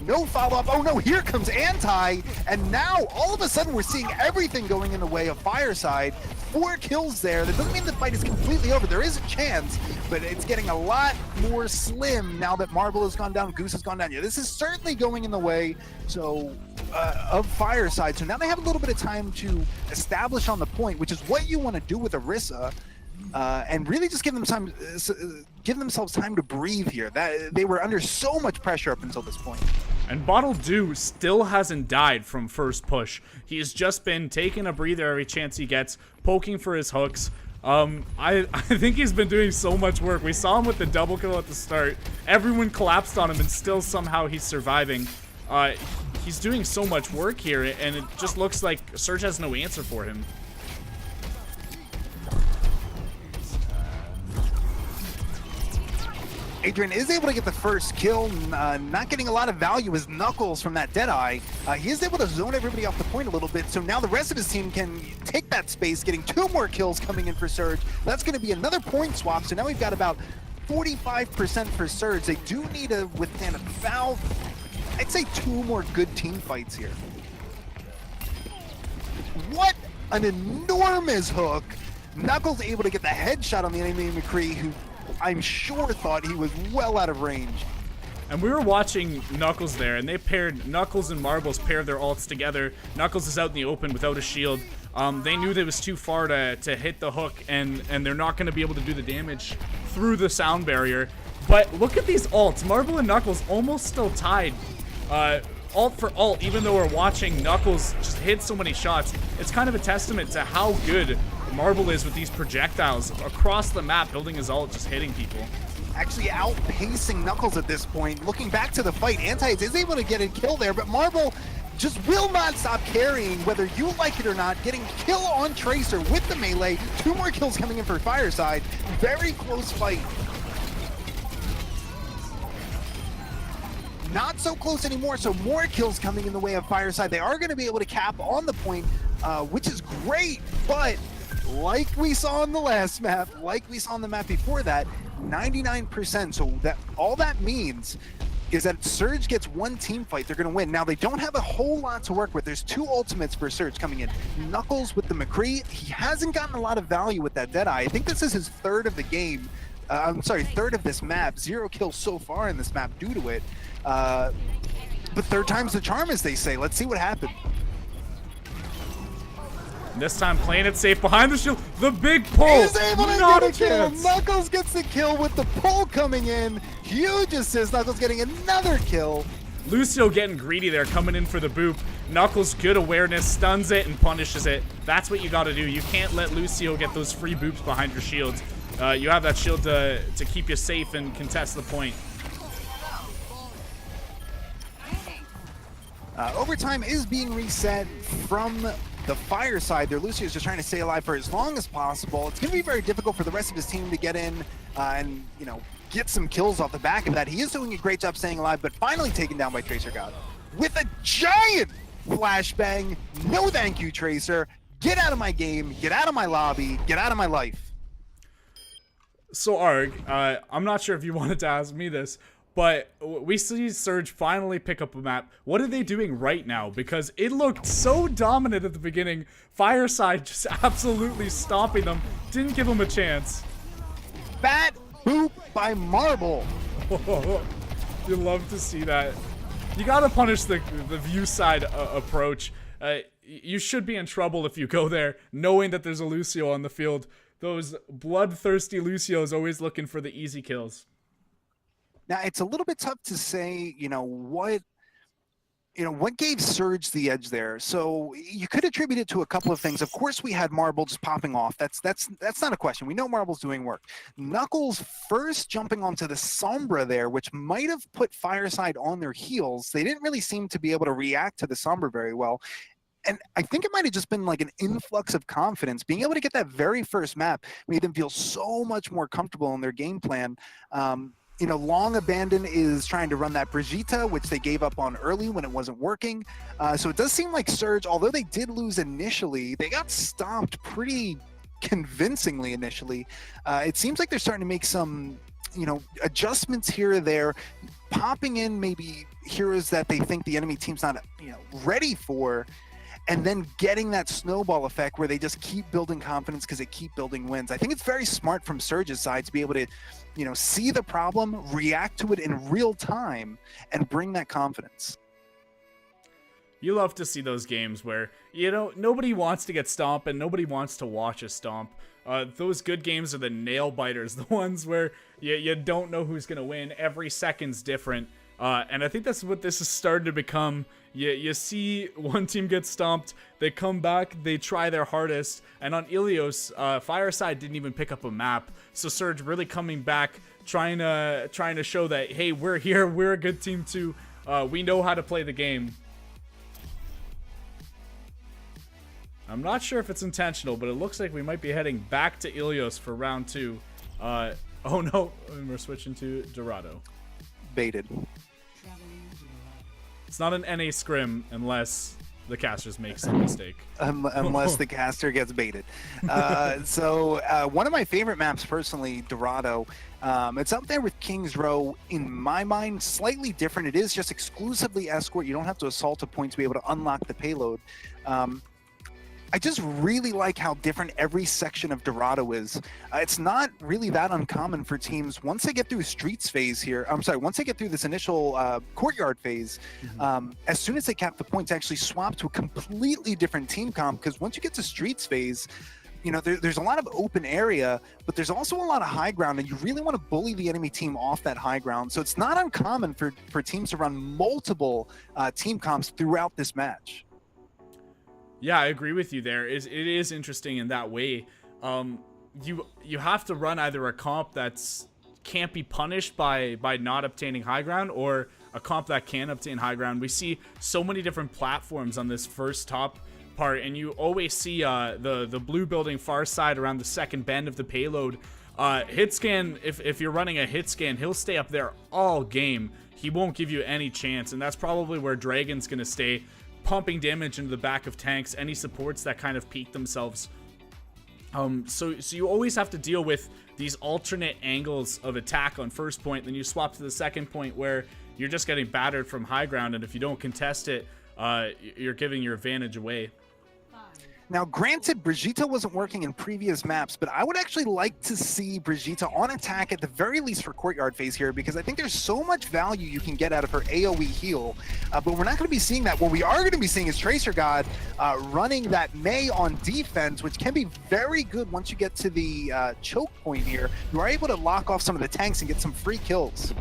No follow-up. Oh no, here comes Anti, and now all of a sudden we're seeing everything going in the way of Fireside. 4 kills there. That doesn't mean the fight is completely over. There is a chance, but it's getting a lot more slim now that Marble has gone down, Goose has gone down. Yeah, this is certainly going in the way of Fireside. So now they have a little bit of time to establish on the point, which is what you want to do with Orisa. and really just give themselves time to breathe here. That they were under so much pressure up until this point. And Bottle Dew still hasn't died from first push. He has just been taking a breather every chance he gets, poking for his hooks. I think he's been doing so much work. We saw him with the double kill at the start. Everyone collapsed on him, and still somehow he's surviving. He's doing so much work here, and it just looks like Surge has no answer for him. Adrian is able to get the first kill, not getting a lot of value as Knuckles from that Deadeye. He is able to zone everybody off the point a little bit, so now the rest of his team can take that space, getting 2 more kills coming in for Surge. That's going to be another point swap, so now we've got about 45% for Surge. They do need to withstand about, I'd say, 2 more good team fights here. What an enormous hook! Knuckles able to get the headshot on the enemy McCree, who I'm sure thought he was well out of range. And we were watching Knuckles there, and they paired, Knuckles and Marbles paired their ults together. Knuckles is out in the open without a shield. They knew that it was too far to hit the hook, and they're not going to be able to do the damage through the sound barrier. But look at these ults. Marble and Knuckles almost still tied. Ult for ult, even though we're watching Knuckles just hit so many shots. It's kind of a testament to how good Marble is with these projectiles across the map, building his ult, just hitting people. Actually outpacing Knuckles at this point. Looking back to the fight, Anti is able to get a kill there, but Marble just will not stop carrying, whether you like it or not, getting kill on Tracer with the melee. 2 more kills coming in for Fireside. Very close fight. Not so close anymore, so more kills coming in the way of Fireside. They are going to be able to cap on the point, which is great, but like we saw on the last map, like we saw on the map before that, 99%. So that all that means is that Surge gets 1 team fight, they're going to win. Now, they don't have a whole lot to work with. There's 2 ultimates for Surge coming in. Knuckles with the McCree. He hasn't gotten a lot of value with that Deadeye. I think this is his 3rd of the game. I'm sorry, 3rd of this map. 0 kills so far in this map due to it. But 3rd time's the charm, as they say. Let's see what happens. This time playing it safe behind the shield. The big pull. He's able to Not get a a kill. chance. Knuckles gets the kill with the pull coming in. Huge assist. Knuckles getting another kill. Lucio getting greedy there, coming in for the boop. Knuckles, good awareness, stuns it and punishes it. That's what you got to do. You can't let Lucio get those free boops behind your shields. You have that shield to keep you safe and contest the point. Overtime is being reset from the Fireside. Their Lucio is just trying to stay alive for as long as possible. It's going to be very difficult for the rest of his team to get in and, you know, get some kills off the back of that. He is doing a great job staying alive, but finally taken down by Tracer God with a giant flashbang. No thank you, Tracer. Get out of my game. Get out of my lobby. Get out of my life. So, Arg, I'm not sure if you wanted to ask me this, but we see Surge finally pick up a map. What are they doing right now? Because it looked so dominant at the beginning. Fireside just absolutely stomping them. Didn't give them a chance. Fat boop by Marble. You love to see that. You gotta punish the view side approach. You should be in trouble if you go there knowing that there's a Lucio on the field. Those bloodthirsty Lucios always looking for the easy kills. Now, it's a little bit tough to say, what gave Surge the edge there. So you could attribute it to a couple of things. Of course, we had Marble just popping off. That's not a question. We know Marble's doing work. Knuckles first jumping onto the Sombra there, which might have put Fireside on their heels. They didn't really seem to be able to react to the Sombra very well. And I think it might have just been like an influx of confidence. Being able to get that very first map made them feel so much more comfortable in their game plan. Long Abandon is trying to run that Brigitte, which they gave up on early when it wasn't working. So it does seem like Surge, although they did lose initially, they got stomped pretty convincingly initially. It seems like they're starting to make some, adjustments here or there, popping in maybe heroes that they think the enemy team's not, ready for, and then getting that snowball effect where they just keep building confidence because they keep building wins. I think it's very smart from Surge's side to be able to, see the problem, react to it in real time, and bring that confidence. You love to see those games where, you know, nobody wants to get stomped and nobody wants to watch a stomp. Those good games are the nail biters, the ones where you don't know who's going to win. Every second's different. And I think that's what this has started to become. You see one team get stomped, they come back, they try their hardest. And on Ilios, Fireside didn't even pick up a map. So Surge really coming back, trying to show that, hey, we're here, we're a good team too. We know how to play the game. I'm not sure if it's intentional, but it looks like we might be heading back to Ilios for round 2. Oh no, we're switching to Dorado. Baited. It's not an NA scrim unless the casters make some mistake. Unless the caster gets baited. So one of my favorite maps, personally, Dorado. It's up there with King's Row. In my mind, slightly different. It is just exclusively escort. You don't have to assault a point to be able to unlock the payload. I just really like how different every section of Dorado is. It's not really that uncommon for teams once they get through streets phase here. I'm sorry, once they get through this initial courtyard phase, as soon as they cap the points, actually swap to a completely different team comp. Because once you get to streets phase, you know, there's a lot of open area, but there's also a lot of high ground, and you really want to bully the enemy team off that high ground. So it's not uncommon for teams to run multiple team comps throughout this match. Yeah, I agree with you there. It is interesting in that way. You have to run either a comp that's can't be punished by not obtaining high ground, or a comp that can obtain high ground. We see so many different platforms on this first top part, and you always see the blue building far side around the second bend of the payload. Hit scan, if you're running a hit scan, he'll stay up there all game. He won't give you any chance, and that's probably where Dragon's gonna stay, pumping damage into the back of tanks, any supports that kind of peak themselves. So you always have to deal with these alternate angles of attack on first point, then you swap to the second point where you're just getting battered from high ground, and if you don't contest it, you're giving your advantage away. Now, granted, Brigitte wasn't working in previous maps, but I would actually like to see Brigitte on attack at the very least for courtyard phase here, because I think there's so much value you can get out of her AoE heal, but we're not going to be seeing that. What we are going to be seeing is Tracer God running that Mei on defense, which can be very good once you get to the choke point here. You are able to lock off some of the tanks and get some free kills.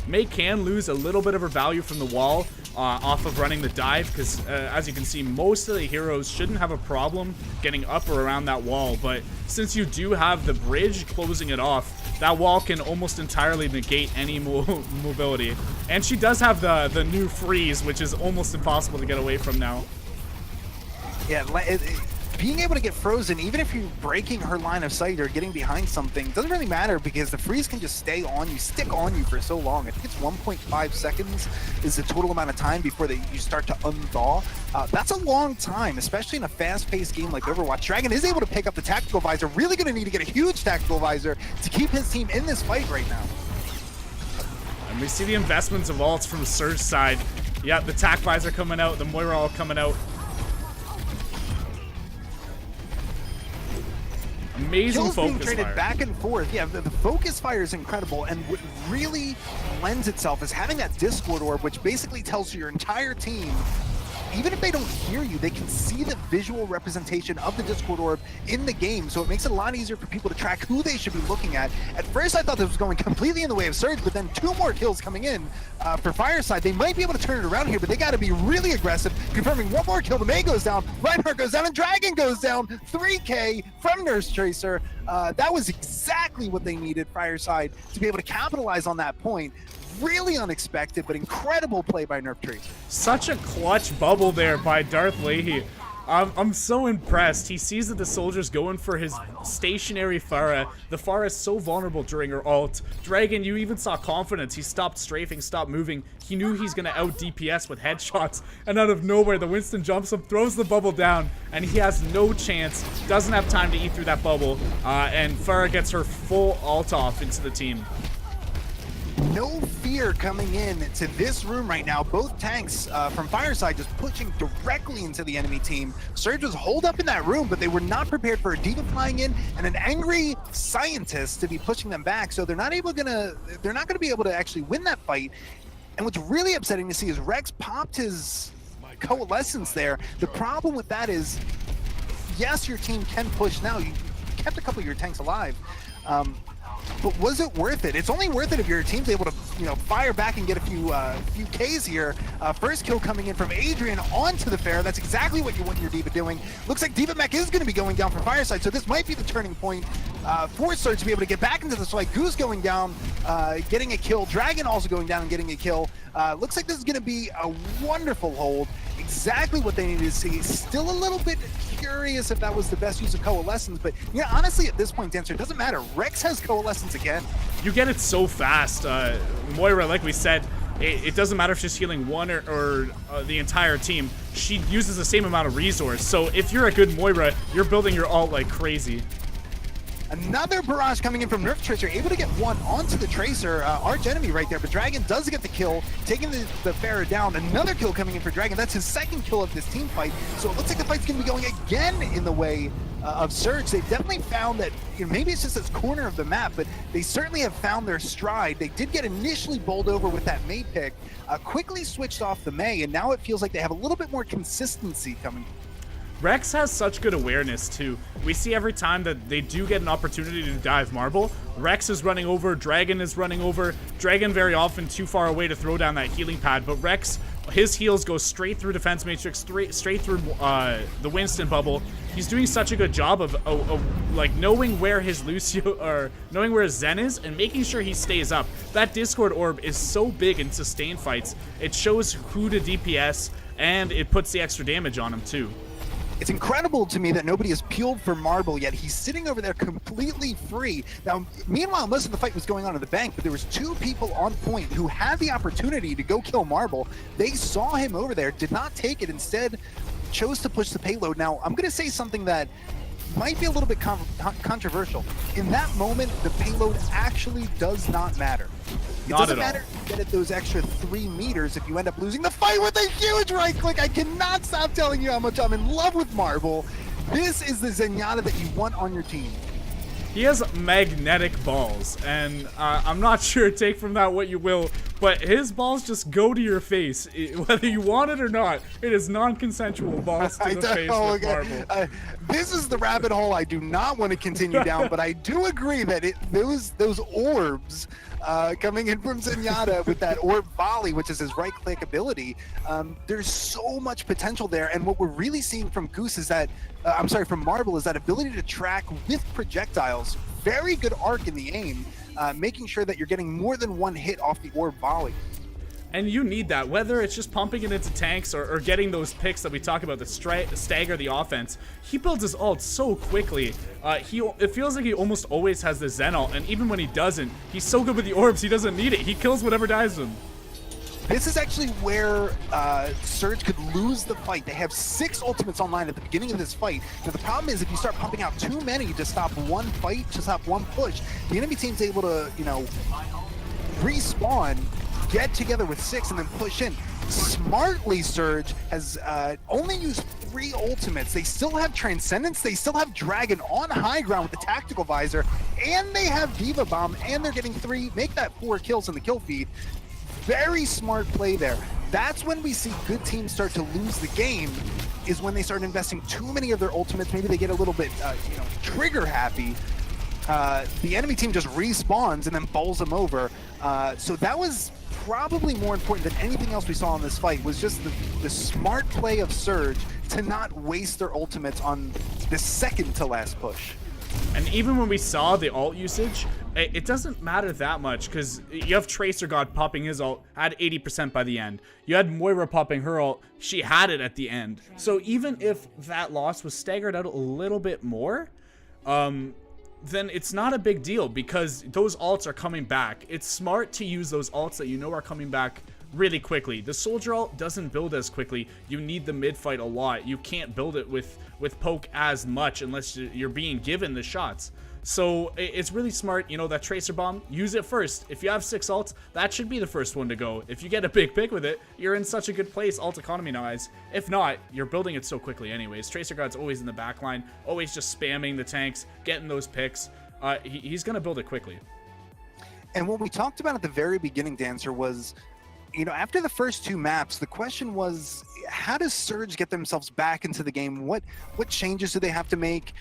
Mei can lose a little bit of her value from the wall off of running the dive, because as you can see, most of the heroes shouldn't have a problem getting up or around that wall, but since you do have the bridge closing it off, that wall can almost entirely negate any mobility. And she does have the new freeze, which is almost impossible to get away from now. Yeah, being able to get frozen, even if you're breaking her line of sight or getting behind something, doesn't really matter, because the freeze can just stay on you, stick on you for so long. I think it's 1.5 seconds is the total amount of time before you start to unthaw. That's a long time, especially in a fast-paced game like Overwatch. Dragon is able to pick up the tactical visor. Really going to need to get a huge tactical visor to keep his team in this fight right now. And we see the investments of ults from the Surge side. Yeah, the tac visor coming out, the Moira all coming out. Amazing Kills being focus traded fire. back and forth. Yeah, the focus fire is incredible, and what really lends itself is having that Discord orb, which basically tells your entire team, even if they don't hear you, they can see the visual representation of the Discord orb in the game, so it makes it a lot easier for people to track who they should be looking at. At first, I thought this was going completely in the way of Surge, but then 2 more kills coming in for Fireside. They might be able to turn it around here, but they got to be really aggressive, confirming 1 more kill. The Mei goes down, Reinhardt goes down, and Dragon goes down. 3K from Nurse Tracer. That was exactly what they needed, Fireside, to be able to capitalize on that point. Really unexpected, but incredible play by Nerf Tracer. Such a clutch bubble there by Darth Leahy. I'm so impressed. He sees that the soldier's going for his stationary Pharah. The Pharah is so vulnerable during her ult. Dragon, you even saw confidence. He stopped strafing, stopped moving. He knew he's going to out DPS with headshots. And out of nowhere, the Winston jumps him, throws the bubble down, and he has no chance. Doesn't have time to eat through that bubble. And Pharah gets her full ult off into the team. No fear coming in to this room right now. Both tanks from Fireside just pushing directly into the enemy team. Surge was holed up in that room, but they were not prepared for a D.Va flying in and an angry scientist to be pushing them back. So they're not gonna be able to actually win that fight. And what's really upsetting to see is Rex popped his Coalescence there. The problem with that is, yes, your team can push now. You kept a couple of your tanks alive. But was it worth it? It's only worth it if your team's able to, fire back and get a few Ks here. First kill coming in from Adrian onto the Fair. That's exactly what you want your D.Va doing. Looks like D.Va Mech is going to be going down for Fireside, so this might be the turning point for Surge to be able to get back into this fight. Goose going down, getting a kill. Dragon also going down and getting a kill. Looks like this is going to be a wonderful hold. Exactly what they needed to see. Still a little bit curious if that was the best use of Coalescence, but honestly, at this point, Dancer, it doesn't matter. Rex has Coalescence again. You get it so fast. Moira, like we said, it doesn't matter if she's healing one or the entire team. She uses the same amount of resource. So if you're a good Moira, you're building your ult like crazy. Another barrage coming in from Nerf Tracer, able to get one onto the Tracer, arch enemy right there, but Dragon does get the kill, taking the Pharah down. Another kill coming in for Dragon. That's his second kill of this team fight, so it looks like the fight's going to be going again in the way of Surge. They've definitely found that, maybe it's just this corner of the map, but they certainly have found their stride. They did get initially bowled over with that Mei pick, quickly switched off the Mei, and now it feels like they have a little bit more consistency coming. Rex has such good awareness too. We see every time that they do get an opportunity to dive Marble, Rex is running over, Dragon is running over. Dragon very often too far away to throw down that healing pad, but Rex, his heals go straight through Defense Matrix, straight through the Winston bubble. He's doing such a good job of like knowing where his Lucio, or knowing where his Zen is and making sure he stays up. That Discord orb is so big in sustained fights. It shows who to DPS and it puts the extra damage on him too. It's incredible to me that nobody has peeled for Marble yet. He's sitting over there completely free. Now, meanwhile, most of the fight was going on in the bank, but there was two people on point who had the opportunity to go kill Marble. They saw him over there, did not take it, instead chose to push the payload. Now, I'm going to say something that might be a little bit controversial. In that moment, the payload actually does not matter. It doesn't matter if you get it those extra 3 meters if you end up losing the fight with a huge right click. I cannot stop telling you how much I'm in love with Marble. This is the Zenyatta that you want on your team. He has magnetic balls, and I'm not sure, take from that what you will, but his balls just go to your face, whether you want it or not. It is non-consensual balls to the face with Marble. This is the rabbit hole I do not want to continue down, but I do agree that those orbs coming in from Zenyatta with that orb volley, which is his right-click ability, there's so much potential there, and what we're really seeing from Goose is that, from Marble, is that ability to track with projectiles. Very good arc in the aim, making sure that you're getting more than one hit off the orb volley. And you need that, whether it's just pumping it into tanks or getting those picks that we talk about that stagger the offense. He builds his ult so quickly. It feels like he almost always has the Zen ult, and even when he doesn't, he's so good with the orbs, he doesn't need it. He kills whatever dives him. This is actually where Surge could lose the fight. They have 6 ultimates online at the beginning of this fight. Now the problem is if you start pumping out too many to stop one fight, to stop one push, the enemy team's able to, respawn, get together with 6, and then push in. Smartly, Surge has only used 3 ultimates. They still have Transcendence, they still have Dragon on high ground with the Tactical Visor, and they have D.Va Bomb, and they're getting 3, make that 4 kills in the kill feed. Very smart play there. That's when we see good teams start to lose the game, is when they start investing too many of their ultimates. Maybe they get a little bit, trigger happy. The enemy team just respawns and then bowls them over. So that was probably more important than anything else we saw in this fight, was just the smart play of Surge to not waste their ultimates on the second to last push. And even when we saw the ult usage, it doesn't matter that much, because you have Tracer God popping his ult, had 80% by the end. You had Moira popping her ult, she had it at the end. So even if that loss was staggered out a little bit more, then it's not a big deal, because those ults are coming back. It's smart to use those ults that you know are coming back really quickly. The Soldier ult doesn't build as quickly. You need the mid fight a lot. You can't build it with poke as much unless you're being given the shots. So it's really smart, that Tracer Bomb, use it first. If you have 6 ults, that should be the first one to go. If you get a big pick with it, you're in such a good place ult economy wise. If not, you're building it so quickly anyways. Tracer God's always in the back line, always just spamming the tanks, getting those picks. He's gonna build it quickly. And what we talked about at the very beginning, Dancer, was You know, after the first 2 maps, the question was, how does Surge get themselves back into the game? What changes do they have to make?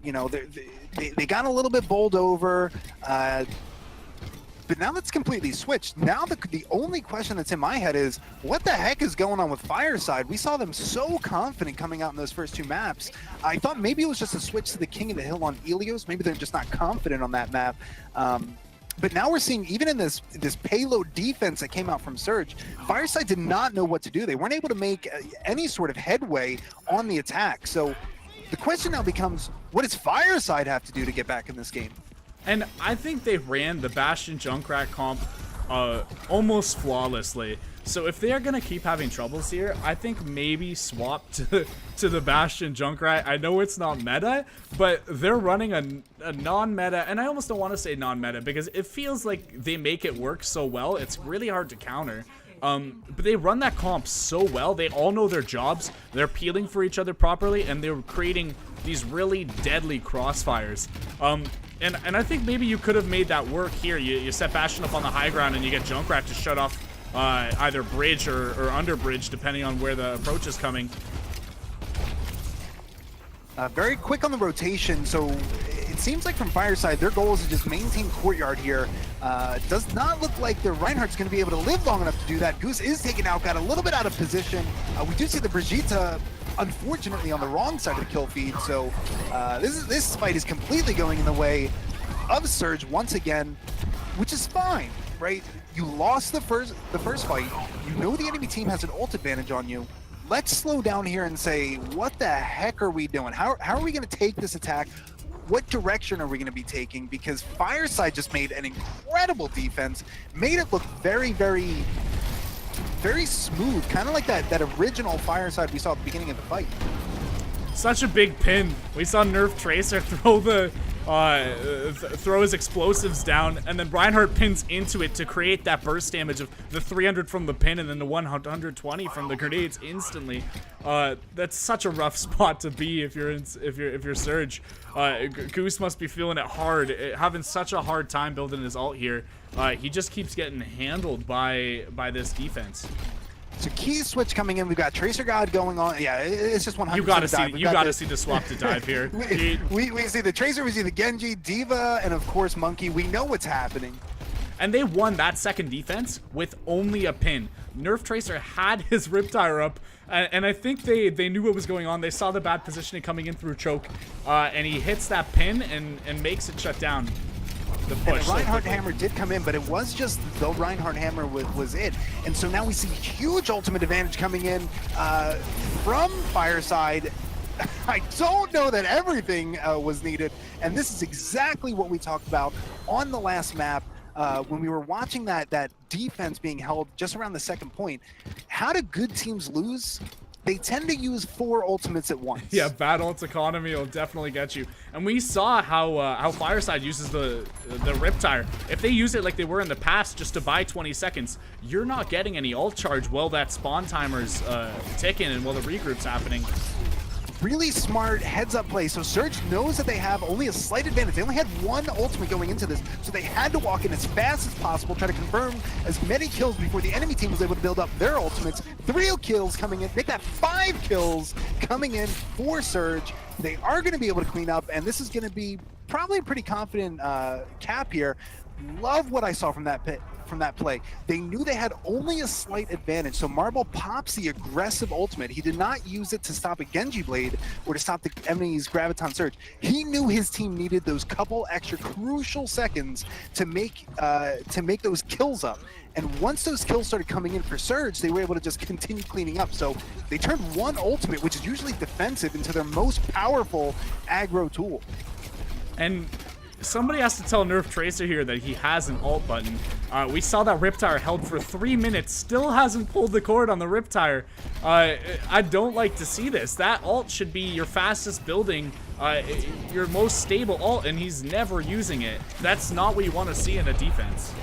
You know, they got a little bit bowled over, but now that's completely switched. Now the only question that's in my head is, what the heck is going on with Fireside? We saw them so confident coming out in those first 2 maps. I thought maybe it was just a switch to the King of the Hill on Ilios. Maybe they're just not confident on that map. But now we're seeing, even in this payload defense that came out from Surge, Fireside did not know what to do. They weren't able to make any sort of headway on the attack. So the question now becomes, what does Fireside have to do to get back in this game? And I think they ran the Bastion Junkrat comp almost flawlessly. So if they're going to keep having troubles here, I think maybe swap to the Bastion Junkrat. I know it's not meta, but they're running a non-meta, and I almost don't want to say non-meta because it feels like they make it work so well, it's really hard to counter. But they run that comp so well. They all know their jobs. They're peeling for each other properly, and they're creating these really deadly crossfires. And I think maybe you could have made that work here. You set Bastion up on the high ground, and you get Junkrat to shut off either bridge or under bridge, depending on where the approach is coming. Very quick on the rotation, so it seems like from Fireside, their goal is to just maintain courtyard here. Does not look like the Reinhardt's going to be able to live long enough to do that. Goose is taken out, got a little bit out of position. We do see the Brigitte, unfortunately, on the wrong side of the kill feed, so this fight is completely going in the way of Surge once again, which is fine, right? You lost the first fight. You know the enemy team has an ult advantage on you. Let's slow down here and say, what the heck are we doing? How are we going to take this attack? What direction are we going to be taking? Because Fireside just made an incredible defense, made it look very, very, very smooth, kind of like that original Fireside we saw at the beginning of the fight. Such a big pin. We saw Nerf Tracer throw the throw his explosives down, and then Reinhardt pins into it to create that burst damage of the 300 from the pin and then the 120 from the grenades instantly. That's such a rough spot to be if you're Surge. Goose must be feeling it hard, having such a hard time building his ult here. He just keeps getting handled by this defense. So key switch coming in. We've got Tracer God going on. Yeah, it's just 100%. You gotta see the swap to dive here. we see the Tracer, we see the Genji, D.Va, and of course Monkey. We know what's happening. And they won that second defense with only a pin. Nerf Tracer had his Riptire up, and I think they knew what was going on. They saw the bad positioning coming in through choke, and he hits that pin and makes it shut down. The push. And the Reinhardt hammer did come in, but it was just the Reinhardt hammer was it. And so now we see huge ultimate advantage coming in from Fireside. I don't know that everything was needed, and this is exactly what we talked about on the last map when we were watching that defense being held just around the second point. How do good teams lose? They tend to use 4 ultimates at once. Yeah, bad ult economy will definitely get you. And we saw how Fireside uses the Riptire. If they use it like they were in the past just to buy 20 seconds, you're not getting any ult charge while that spawn timer's ticking and while the regroup's happening. Really smart heads-up play. So Surge knows that they have only a slight advantage. They only had 1 ultimate going into this, so they had to walk in as fast as possible, try to confirm as many kills before the enemy team was able to build up their ultimates. 3 kills coming in, make that 5 kills coming in for Surge. They are going to be able to clean up, and this is going to be probably a pretty confident cap here. Love what I saw from that play. They knew they had only a slight advantage, so Marble pops the aggressive ultimate. He did not use it to stop a Genji blade or to stop the enemy's Graviton Surge. He knew his team needed those couple extra crucial seconds to make those kills up. And once those kills started coming in for Surge, they were able to just continue cleaning up. So they turned 1 ultimate, which is usually defensive, into their most powerful aggro tool. And somebody has to tell Nerf Tracer here that he has an ult button. We saw that Riptire held for 3 minutes, still hasn't pulled the cord on the Riptire. I don't like to see this. That ult should be your fastest building, your most stable ult, and he's never using it. That's not what you want to see in a defense.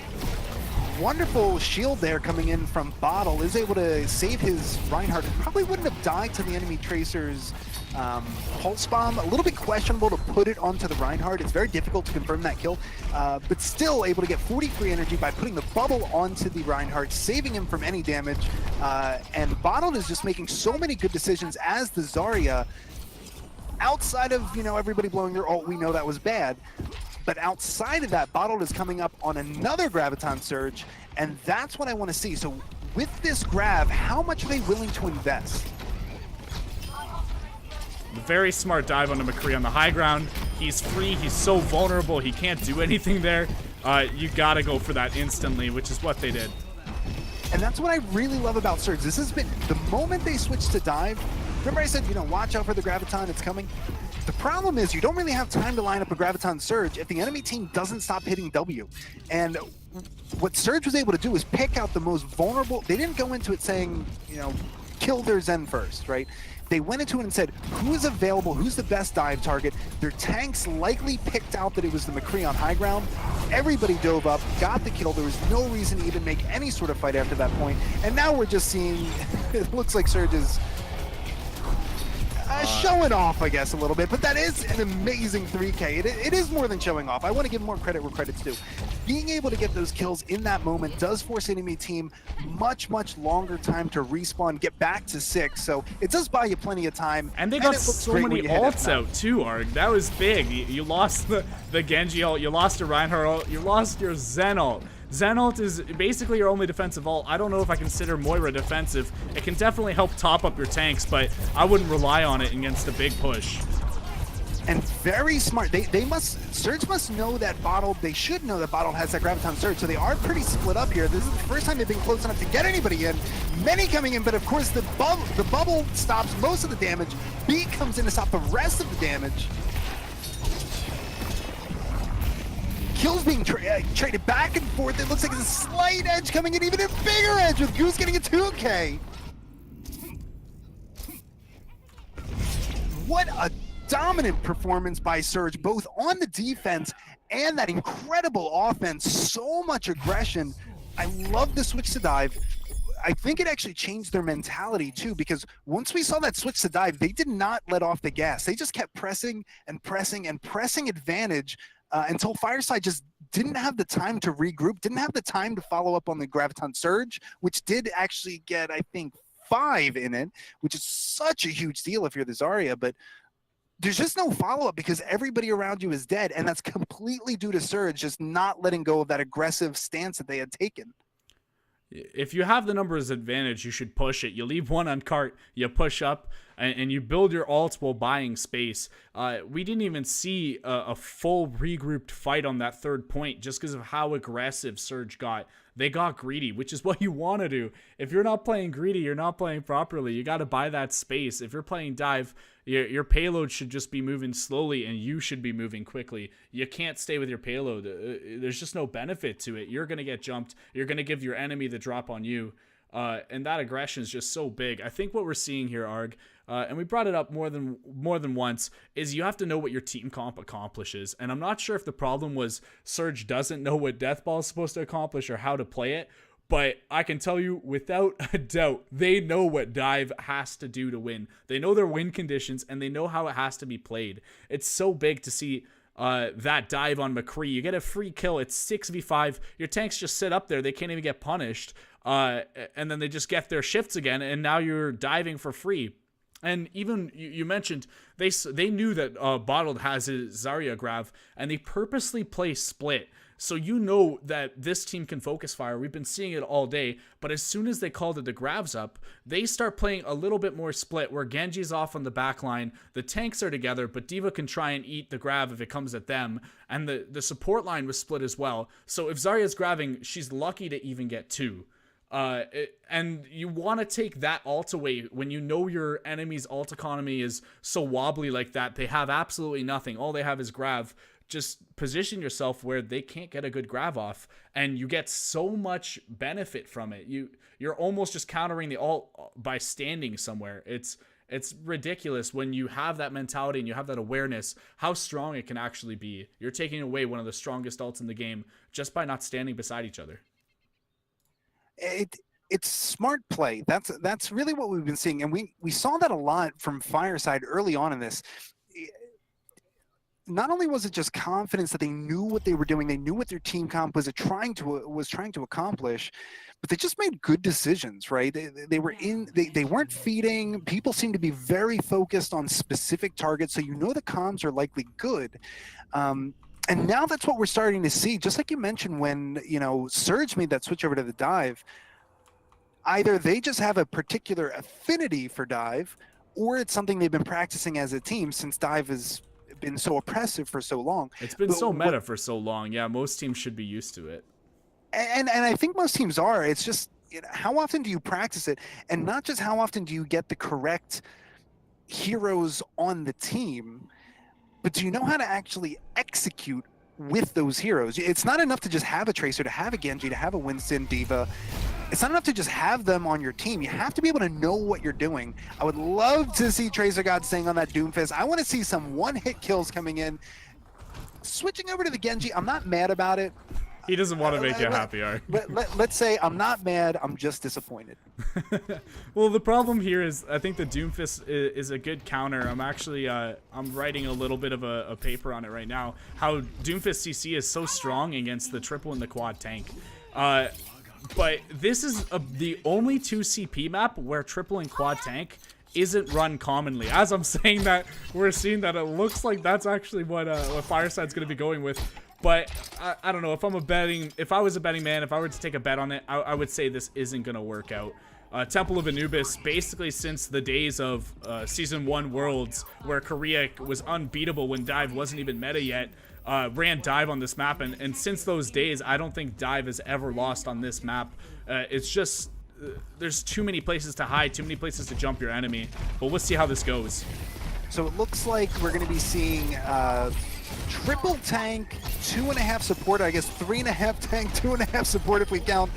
wonderful shield there coming in from Bottle is able to save his Reinhardt. Probably wouldn't have died to the enemy Tracer's pulse bomb. A little bit questionable to put it onto the Reinhardt. It's very difficult to confirm that kill, but still able to get 40 free energy by putting the bubble onto the Reinhardt, saving him from any damage. And Bottle is just making so many good decisions as the Zarya. Outside of, everybody blowing their ult, we know that was bad. But outside of that, Bottled is coming up on another Graviton Surge, and that's what I want to see. So with this Grav, how much are they willing to invest? Very smart dive onto McCree on the high ground. He's free. He's so vulnerable. He can't do anything there. You got to go for that instantly, which is what they did. And that's what I really love about Surge. This has been, the moment they switched to dive, remember I said, watch out for the Graviton, it's coming? The problem is you don't really have time to line up a Graviton Surge if the enemy team doesn't stop hitting W. And what Surge was able to do is pick out the most vulnerable. They didn't go into it saying, kill their Zen first, right? They went into it and said, who is available? Who's the best dive target? Their tanks likely picked out that it was the McCree on high ground. Everybody dove up, got the kill. There was no reason to even make any sort of fight after that point. And now we're just seeing, it looks like Surge is showing off, I guess, a little bit, but that is an amazing 3K. It is more than showing off. I want to give more credit where credit's due. Being able to get those kills in that moment does force enemy team much longer time to respawn, get back to 6, so it does buy you plenty of time. And they got so many ults out too, Arg. That was big. You lost the Genji ult, you lost your Reinhardt ult, you lost your Zen ult. Zen ult is basically your only defensive ult. I don't know if I consider Moira defensive. It can definitely help top up your tanks, but I wouldn't rely on it against a big push. And very smart. Surge must know that Bottle, they should know that Bottle has that Graviton Surge, so they are pretty split up here. This is the first time they've been close enough to get anybody in. Many coming in, but of course the bubble stops most of the damage. B comes in to stop the rest of the damage. Kills being traded back and forth. It looks like there's a slight edge coming in, even a bigger edge with Goose getting a 2K. What a dominant performance by Surge, both on the defense and that incredible offense. So much aggression. I love the switch to dive. I think it actually changed their mentality too, because once we saw that switch to dive, they did not let off the gas. They just kept pressing and pressing and pressing advantage until Fireside just didn't have the time to regroup, didn't have the time to follow up on the Graviton Surge, which did actually get, I think, 5 in it, which is such a huge deal if you're the Zarya, but there's just no follow-up because everybody around you is dead, and that's completely due to Surge just not letting go of that aggressive stance that they had taken. If you have the numbers advantage, you should push it. You leave one on cart, you push up, and you build your ults while buying space. We didn't even see a full regrouped fight on that third point just because of how aggressive Surge got. They got greedy, which is what you want to do. If you're not playing greedy, you're not playing properly. You got to buy that space. If you're playing dive, your payload should just be moving slowly and you should be moving quickly. You can't stay with your payload. There's just no benefit to it. You're going to get jumped. You're going to give your enemy the drop on you. And that aggression is just so big. I think what we're seeing here, Arg, and we brought it up more than once, is you have to know what your team comp accomplishes. And I'm not sure if the problem was Surge doesn't know what Deathball is supposed to accomplish or how to play it, but I can tell you without a doubt, they know what dive has to do to win. They know their win conditions, and they know how it has to be played. It's so big to see that dive on McCree. You get a free kill. It's 6v5. Your tanks just sit up there. They can't even get punished. And then they just get their shifts again, and now you're diving for free. And even you mentioned they knew that Bottled has his Zarya Grav, and they purposely play split. So you know that this team can focus fire. We've been seeing it all day, but as soon as they called the Gravs up, they start playing a little bit more split where Genji's off on the back line, the tanks are together, but D.Va can try and eat the Grav if it comes at them, and the support line was split as well. So if Zarya's grabbing, she's lucky to even get 2. And you want to take that ult away when you know your enemy's ult economy is so wobbly like that. They have absolutely nothing. All they have is Grav. Just position yourself where they can't get a good Grav off, and you get so much benefit from it. You're almost just countering the ult by standing somewhere. It's ridiculous when you have that mentality and you have that awareness, how strong it can actually be. You're taking away one of the strongest ults in the game just by not standing beside each other. It's smart play. That's really what we've been seeing, and we saw that a lot from Fireside early on in this. Not only was it just confidence that they knew what they were doing, they knew what their team comp was trying to accomplish, but they just made good decisions, right? They were they weren't feeding. People seem to be very focused on specific targets, so you know the comms are likely good. And now that's what we're starting to see. Just like you mentioned when Surge made that switch over to the dive, either they just have a particular affinity for dive, or it's something they've been practicing as a team since dive has been so oppressive for so long. It's been so meta for so long. Yeah, most teams should be used to it. And I think most teams are. It's just how often do you practice it, and not just how often do you get the correct heroes on the team, but do you know how to actually execute with those heroes? It's not enough to just have a Tracer, to have a Genji, to have a Winston, Diva. It's not enough to just have them on your team. You have to be able to know what you're doing. I would love to see Tracer God staying on that Doomfist. I want to see some one-hit kills coming in. Switching over to the Genji, I'm not mad about it. He doesn't want to make you happy, Art. Let's say I'm not mad, I'm just disappointed. Well, the problem here is I think the Doomfist is a good counter. I'm actually I'm writing a little bit of a paper on it right now. How Doomfist CC is so strong against the triple and the quad tank. But this is the only 2 CP map where triple and quad tank isn't run commonly. As I'm saying that, we're seeing that it looks like that's actually what Fireside's going to be going with. But I don't know, if I was a betting man, if I were to take a bet on it, I would say this isn't going to work out. Temple of Anubis, basically since the days of Season 1 Worlds, where Korea was unbeatable when dive wasn't even meta yet, ran dive on this map, and since those days, I don't think dive has ever lost on this map. It's just, there's too many places to hide, too many places to jump your enemy, but we'll see how this goes. So it looks like we're going to be seeing triple tank, 2.5 support, I guess 3.5 tank, 2.5 support if we count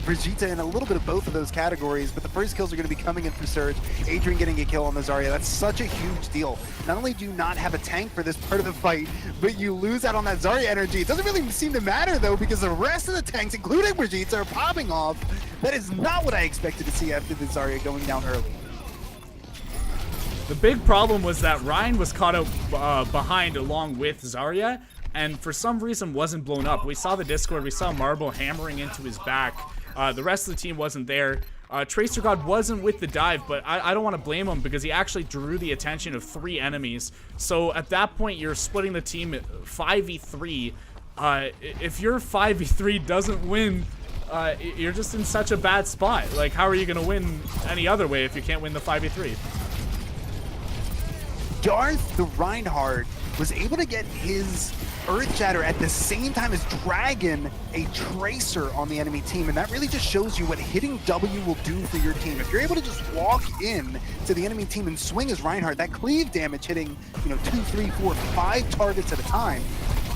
Brigitte in a little bit of both of those categories, but the first kills are going to be coming in for Surge. Adrian getting a kill on the Zarya. That's such a huge deal. Not only do you not have a tank for this part of the fight, but you lose out on that Zarya energy. It doesn't really seem to matter, though, because the rest of the tanks, including Brigitte, are popping off. That is not what I expected to see after the Zarya going down early. The big problem was that Ryan was caught out behind along with Zarya, and for some reason wasn't blown up. We saw the Discord, we saw Marble hammering into his back. The rest of the team wasn't there. Tracer God wasn't with the dive, but I don't want to blame him because he actually drew the attention of 3 enemies. So at that point, you're splitting the team 5v3. If your 5v3 doesn't win, you're just in such a bad spot. Like, how are you going to win any other way if you can't win the 5v3? Darth the Reinhardt was able to get his Earth Shatter at the same time as Dragon a Tracer on the enemy team, and that really just shows you what hitting W will do for your team. If you're able to just walk in to the enemy team and swing as Reinhardt, that cleave damage hitting 2, 3, 4, 5 targets at a time,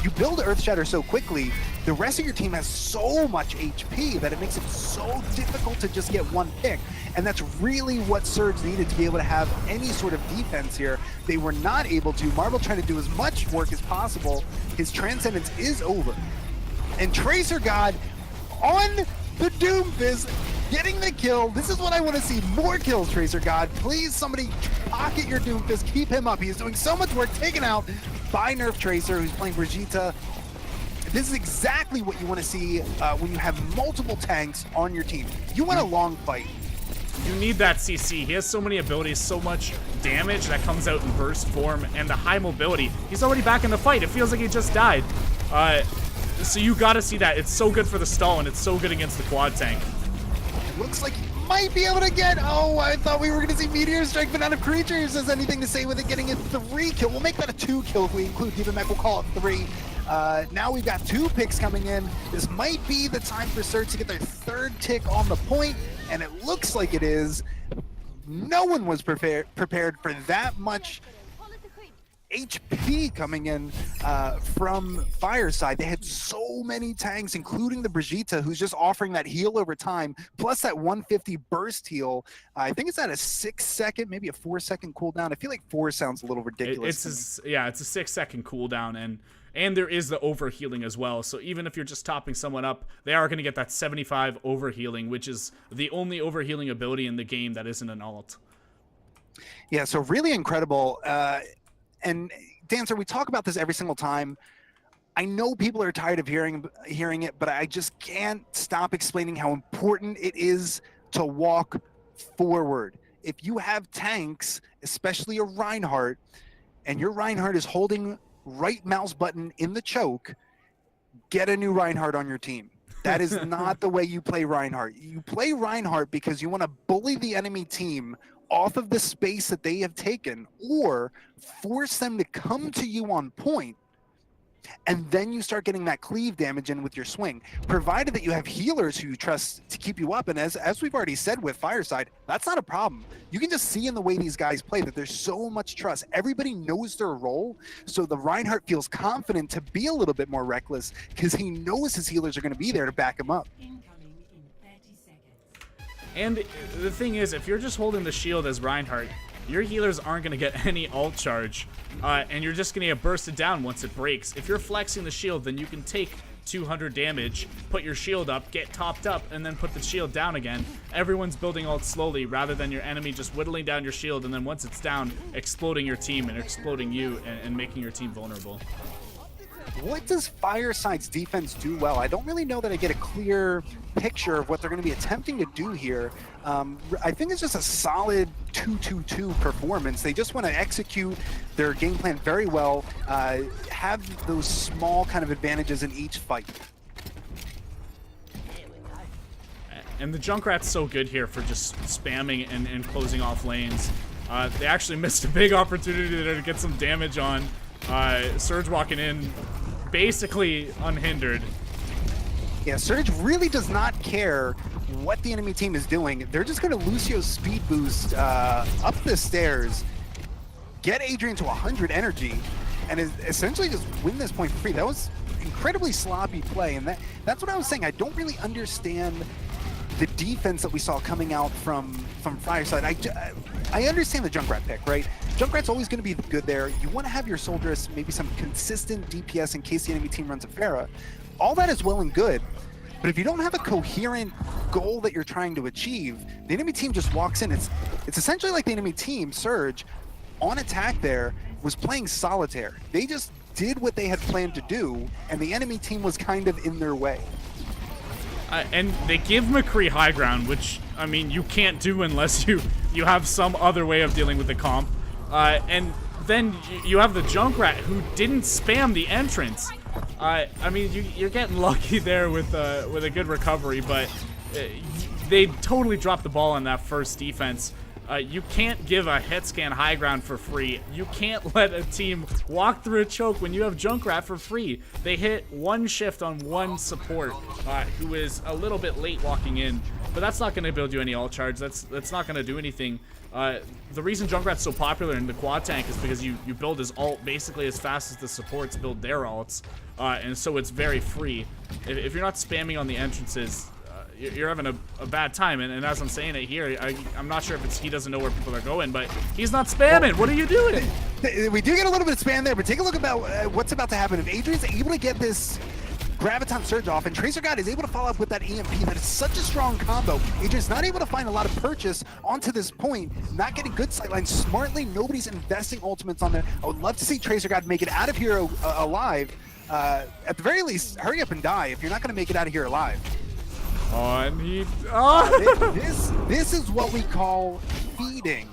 you build Earth Shatter so quickly, the rest of your team has so much HP that it makes it so difficult to just get one pick. And that's really what Surge needed to be able to have any sort of defense here. They were not able to. Marvel trying to do as much work as possible. His Transcendence is over. And Tracer God on the Doomfist getting the kill. This is what I want to see. More kills, Tracer God. Please, somebody pocket your Doomfist. Keep him up. He is doing so much work, taken out by Nerf Tracer, who's playing Brigitte. This is exactly what you want to see when you have multiple tanks on your team. You want a long fight. You need that CC. He has so many abilities, so much damage that comes out in burst form, and the high mobility. He's already back in the fight. It feels like he just died. So you gotta see that. It's so good for the stall, and it's so good against the quad tank. It looks like he might be able to get... Oh, I thought we were going to see Meteor Strike, but none of Creatures has anything to say with it getting a 3 kill. We'll make that a 2 kill if we include Diva Mech. We'll call it 3. Now we've got 2 picks coming in. This might be the time for Surge to get their 3rd tick on the point, and it looks like it is. No one was prepared for that much HP coming in from Fireside. They had so many tanks, including the Brigitte, who's just offering that heal over time, plus that 150 burst heal. I think it's at a 6-second, maybe a 4-second cooldown. I feel like 4 sounds a little ridiculous. It's a 6-second cooldown, and And there is the overhealing as well. So even if you're just topping someone up, they are going to get that 75 overhealing, which is the only overhealing ability in the game that isn't an ult. Yeah, so really incredible. And Dancer, we talk about this every single time. I know people are tired of hearing it, but I just can't stop explaining how important it is to walk forward. If you have tanks, especially a Reinhardt, and your Reinhardt is holding right mouse button in the choke, get a new Reinhardt on your team. That is not the way you play Reinhardt. You play Reinhardt because you want to bully the enemy team off of the space that they have taken, or force them to come to you on point, and then you start getting that cleave damage in with your swing, provided that you have healers who you trust to keep you up. And as we've already said with Fireside, that's not a problem. You can just see in the way these guys play that there's so much trust. Everybody knows their role, so the Reinhardt feels confident to be a little bit more reckless because he knows his healers are going to be there to back him up. Incoming in 30 seconds. And the thing is, if you're just holding the shield as Reinhardt, your healers aren't going to get any ult charge, and you're just going to get bursted down once it breaks. If you're flexing the shield, then you can take 200 damage, put your shield up, get topped up, and then put the shield down again. Everyone's building ult slowly, rather than your enemy just whittling down your shield, and then once it's down, exploding your team and exploding you and making your team vulnerable. What does Fireside's defense do well? I don't really know that I get a clear picture of what they're going to be attempting to do here. I think it's just a solid 2-2-2 performance. They just want to execute their game plan very well, have those small kind of advantages in each fight. And the Junkrat's so good here for just spamming and closing off lanes. They actually missed a big opportunity there to get some damage on. Surge walking in basically unhindered. Yeah, Surge really does not care what the enemy team is doing. They're just going to Lucio speed boost up the stairs, get Adrian to 100 energy, and essentially just win this point for free. That was incredibly sloppy play, and that's what I was saying. I don't really understand the defense that we saw coming out from Fireside. I understand the Junkrat pick, right? Junkrat's always going to be good there. You want to have your Soldiers, maybe some consistent DPS in case the enemy team runs a Pharah. All that is well and good, but if you don't have a coherent goal that you're trying to achieve, the enemy team just walks in. It's essentially like the enemy team, Surge, on attack there, was playing solitaire. They just did what they had planned to do, and the enemy team was kind of in their way. And they give McCree high ground, which, I mean, you can't do unless you have some other way of dealing with the comp. And then you have the Junkrat, who didn't spam the entrance. I mean, you're getting lucky there with a good recovery, but they totally dropped the ball on that first defense. You can't give a hit scan high ground for free. You can't let a team walk through a choke when you have Junkrat for free. They hit one shift on one support who is a little bit late walking in, but that's not going to build you any ult charge. That's not going to do anything. The reason Junkrat's so popular in the quad tank is because you build his ult basically as fast as the supports build their ults, and so it's very free. If you're not spamming on the entrances, you're having a bad time, and as I'm saying it here, I'm not sure if it's he doesn't know where people are going, but he's not spamming. What are you doing? We do get a little bit of spam there, but take a look about what's about to happen. If Adrian's able to get this Graviton Surge off, and Tracer God is able to follow up with that EMP, that is such a strong combo. Adrian's not able to find a lot of purchase onto this point, not getting good sightlines. Smartly, nobody's investing ultimates on there. I would love to see Tracer God make it out of here alive. At the very least, hurry up and die if you're not going to make it out of here alive. This is what we call feeding.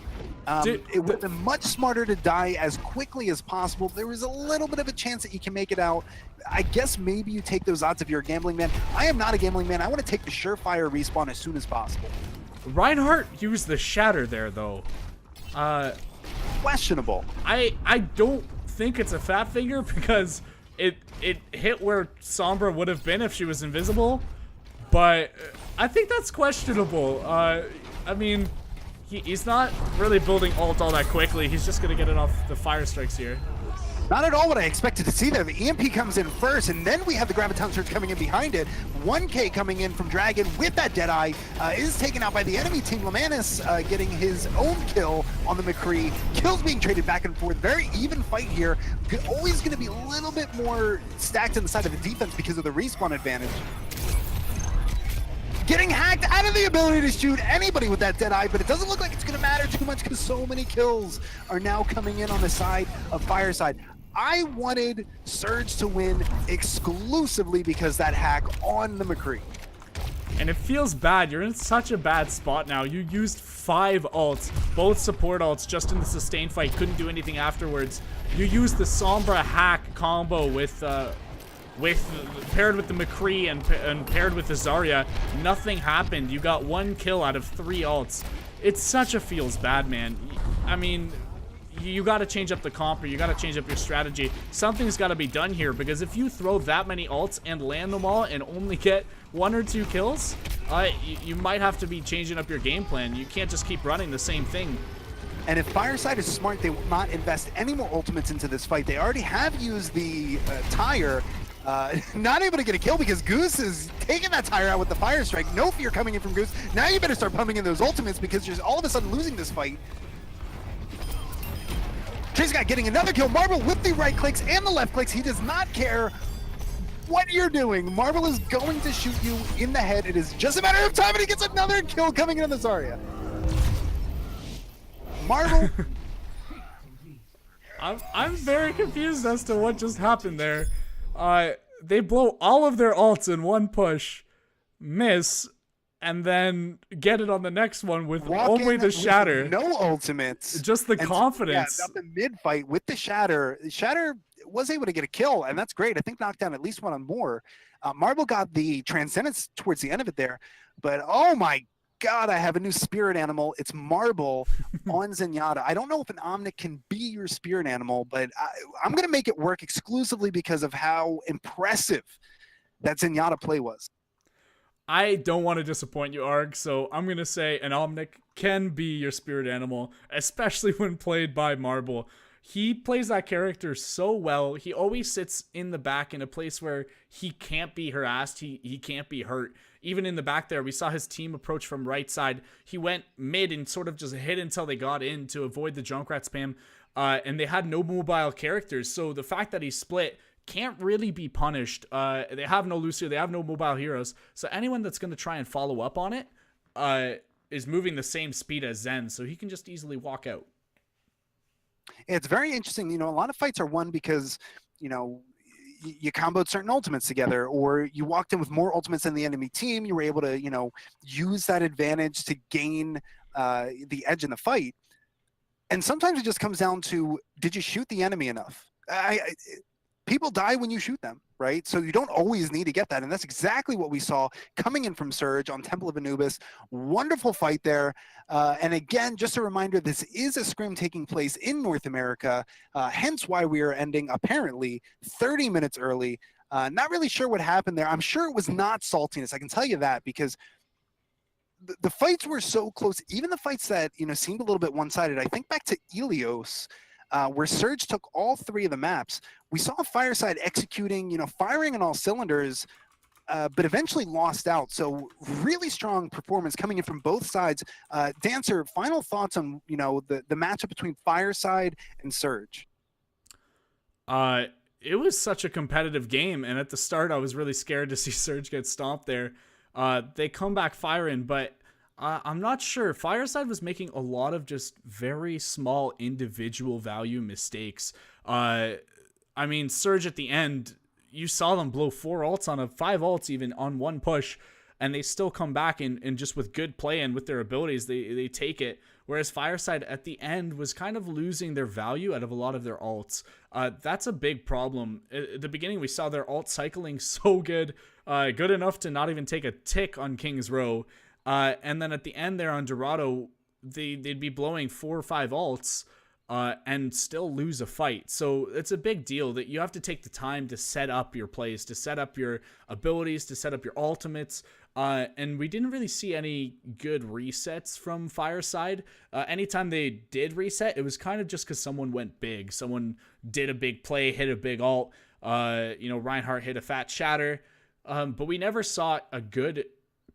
It would have been much smarter to die as quickly as possible. There was a little bit of a chance that you can make it out. I guess maybe you take those odds if you're a gambling man. I am not a gambling man. I want to take the surefire respawn as soon as possible. Reinhardt used the shatter there, though. Questionable. I don't think it's a fat finger because it hit where Sombra would have been if she was invisible. But I think that's questionable. I mean, he's not really building ult all that quickly. He's just going to get it off the fire strikes here. Not at all what I expected to see there. The EMP comes in first, and then we have the Graviton Surge coming in behind it. 1K coming in from Dragon with that Deadeye is taken out by the enemy team. Lemanis getting his own kill on the McCree. Kills being traded back and forth. Very even fight here. Always going to be a little bit more stacked on the side of the defense because of the respawn advantage. Getting hacked out of the ability to shoot anybody with that dead eye, but it doesn't look like it's going to matter too much because so many kills are now coming in on the side of Fireside. I wanted Surge to win exclusively because that hack on the McCree. And it feels bad. You're in such a bad spot now. You used 5 ults, both support ults, just in the sustained fight. Couldn't do anything afterwards. You used the Sombra hack combo with paired with the McCree and paired with the Zarya. Nothing happened. You got 1 kill out of 3 ults. It's such a feels bad, man. I mean, you got to change up the comp, or you got to change up your strategy. Something's got to be done here, because if you throw that many ults and land them all and only get 1 or 2 kills, you might have to be changing up your game plan. You can't just keep running the same thing. And if Fireside is smart, they will not invest any more ultimates into this fight. They already have used the tire. Not able to get a kill because Goose is taking that tire out with the Fire Strike. No fear coming in from Goose. Now you better start pumping in those ultimates because you're all of a sudden losing this fight. Chase Guy getting another kill. Marble with the right clicks and the left clicks. He does not care what you're doing. Marble is going to shoot you in the head. It is just a matter of time, and he gets another kill coming in on the Zarya. Marble. I'm very confused as to what just happened there. They blow all of their ults in one push, miss, and then get it on the next one with only the shatter. No ultimates. Just the confidence. Yeah, got the mid fight with the shatter. Shatter was able to get a kill, and that's great. I think knocked down at least 1 on more. Marble got the transcendence towards the end of it there, but oh my God, I have a new spirit animal. It's Marble on Zenyatta. I don't know if an Omnic can be your spirit animal, but I'm going to make it work exclusively because of how impressive that Zenyatta play was. I don't want to disappoint you, Arg, so I'm going to say an Omnic can be your spirit animal, especially when played by Marble. He plays that character so well. He always sits in the back in a place where he can't be harassed. He can't be hurt. Even in the back there, we saw his team approach from right side. He went mid and sort of just hid until they got in to avoid the Junkrat spam. And they had no mobile characters. So the fact that he split can't really be punished. They have no Lucio. They have no mobile heroes. So anyone that's going to try and follow up on it is moving the same speed as Zen. So he can just easily walk out. It's very interesting. You know, a lot of fights are won because, you know, you comboed certain ultimates together, or you walked in with more ultimates than the enemy team. You were able to, you know, use that advantage to gain the edge in the fight. And sometimes it just comes down to, did you shoot the enemy enough? People die when you shoot them, right? So you don't always need to get that. And that's exactly what we saw coming in from Surge on Temple of Anubis. Wonderful fight there. And again, just a reminder, this is a scrim taking place in North America, hence why we are ending apparently 30 minutes early. Not really sure what happened there. I'm sure it was not saltiness. I can tell you that because the fights were so close. Even the fights that, you know, seemed a little bit one-sided. I think back to Ilios, where Surge took all 3 of the maps. We saw Fireside executing, you know, firing on all cylinders, but eventually lost out. So really strong performance coming in from both sides. Dancer, final thoughts on, you know, the matchup between Fireside and Surge? It was such a competitive game, and at the start I was really scared to see Surge get stomped there. They come back firing, but I'm not sure. Fireside was making a lot of just very small individual value mistakes. I mean, Surge at the end, you saw them blow 4 ults on 5 ults even on 1 push, and they still come back and just with good play and with their abilities, they take it. Whereas Fireside at the end was kind of losing their value out of a lot of their ults. That's a big problem. At the beginning, we saw their ult cycling so good, good enough to not even take a tick on King's Row. And then at the end there on Dorado, they'd be blowing 4 or 5 ults and still lose a fight. So it's a big deal that you have to take the time to set up your plays, to set up your abilities, to set up your ultimates. And we didn't really see any good resets from Fireside. Anytime they did reset, it was kind of just because someone went big. Someone did a big play, hit a big ult. You know, Reinhardt hit a fat shatter. But we never saw a good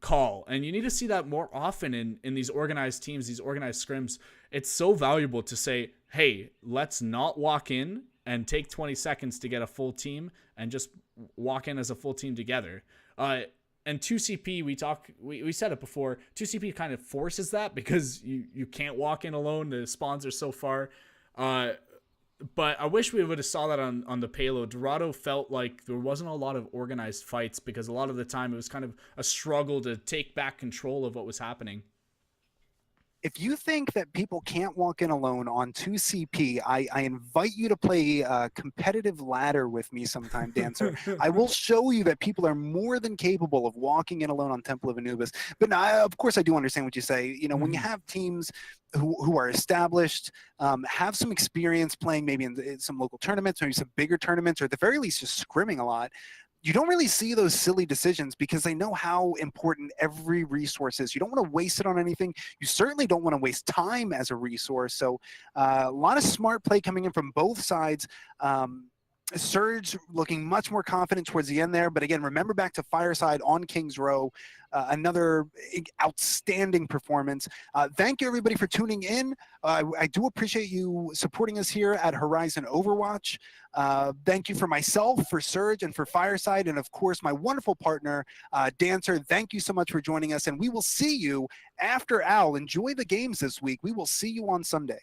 call, and you need to see that more often in these organized teams, these organized scrims. It's so valuable to say, hey, let's not walk in and take 20 seconds to get a full team and just walk in as a full team together. And 2CP, we said it before, 2CP kind of forces that because you can't walk in alone. The spawns are so far. But I wish we would have saw that on the payload. Dorado felt like there wasn't a lot of organized fights because a lot of the time it was kind of a struggle to take back control of what was happening. If you think that people can't walk in alone on 2CP, I invite you to play competitive ladder with me sometime, Dancer. I will show you that people are more than capable of walking in alone on Temple of Anubis. But no, of course, I do understand what you say. You know, when you have teams who are established, have some experience playing maybe in some local tournaments, maybe some bigger tournaments, or at the very least just scrimming a lot, you don't really see those silly decisions because they know how important every resource is. You don't want to waste it on anything. You certainly don't want to waste time as a resource. So a lot of smart play coming in from both sides. Surge looking much more confident towards the end there. But again, remember back to Fireside on Kings Row. Another outstanding performance. Thank you, everybody, for tuning in. I do appreciate you supporting us here at Horizon Overwatch. Thank you for myself, for Surge, and for Fireside, and of course, my wonderful partner, Dancer. Thank you so much for joining us, and we will see you after Owl. Enjoy the games this week. We will see you on Sunday.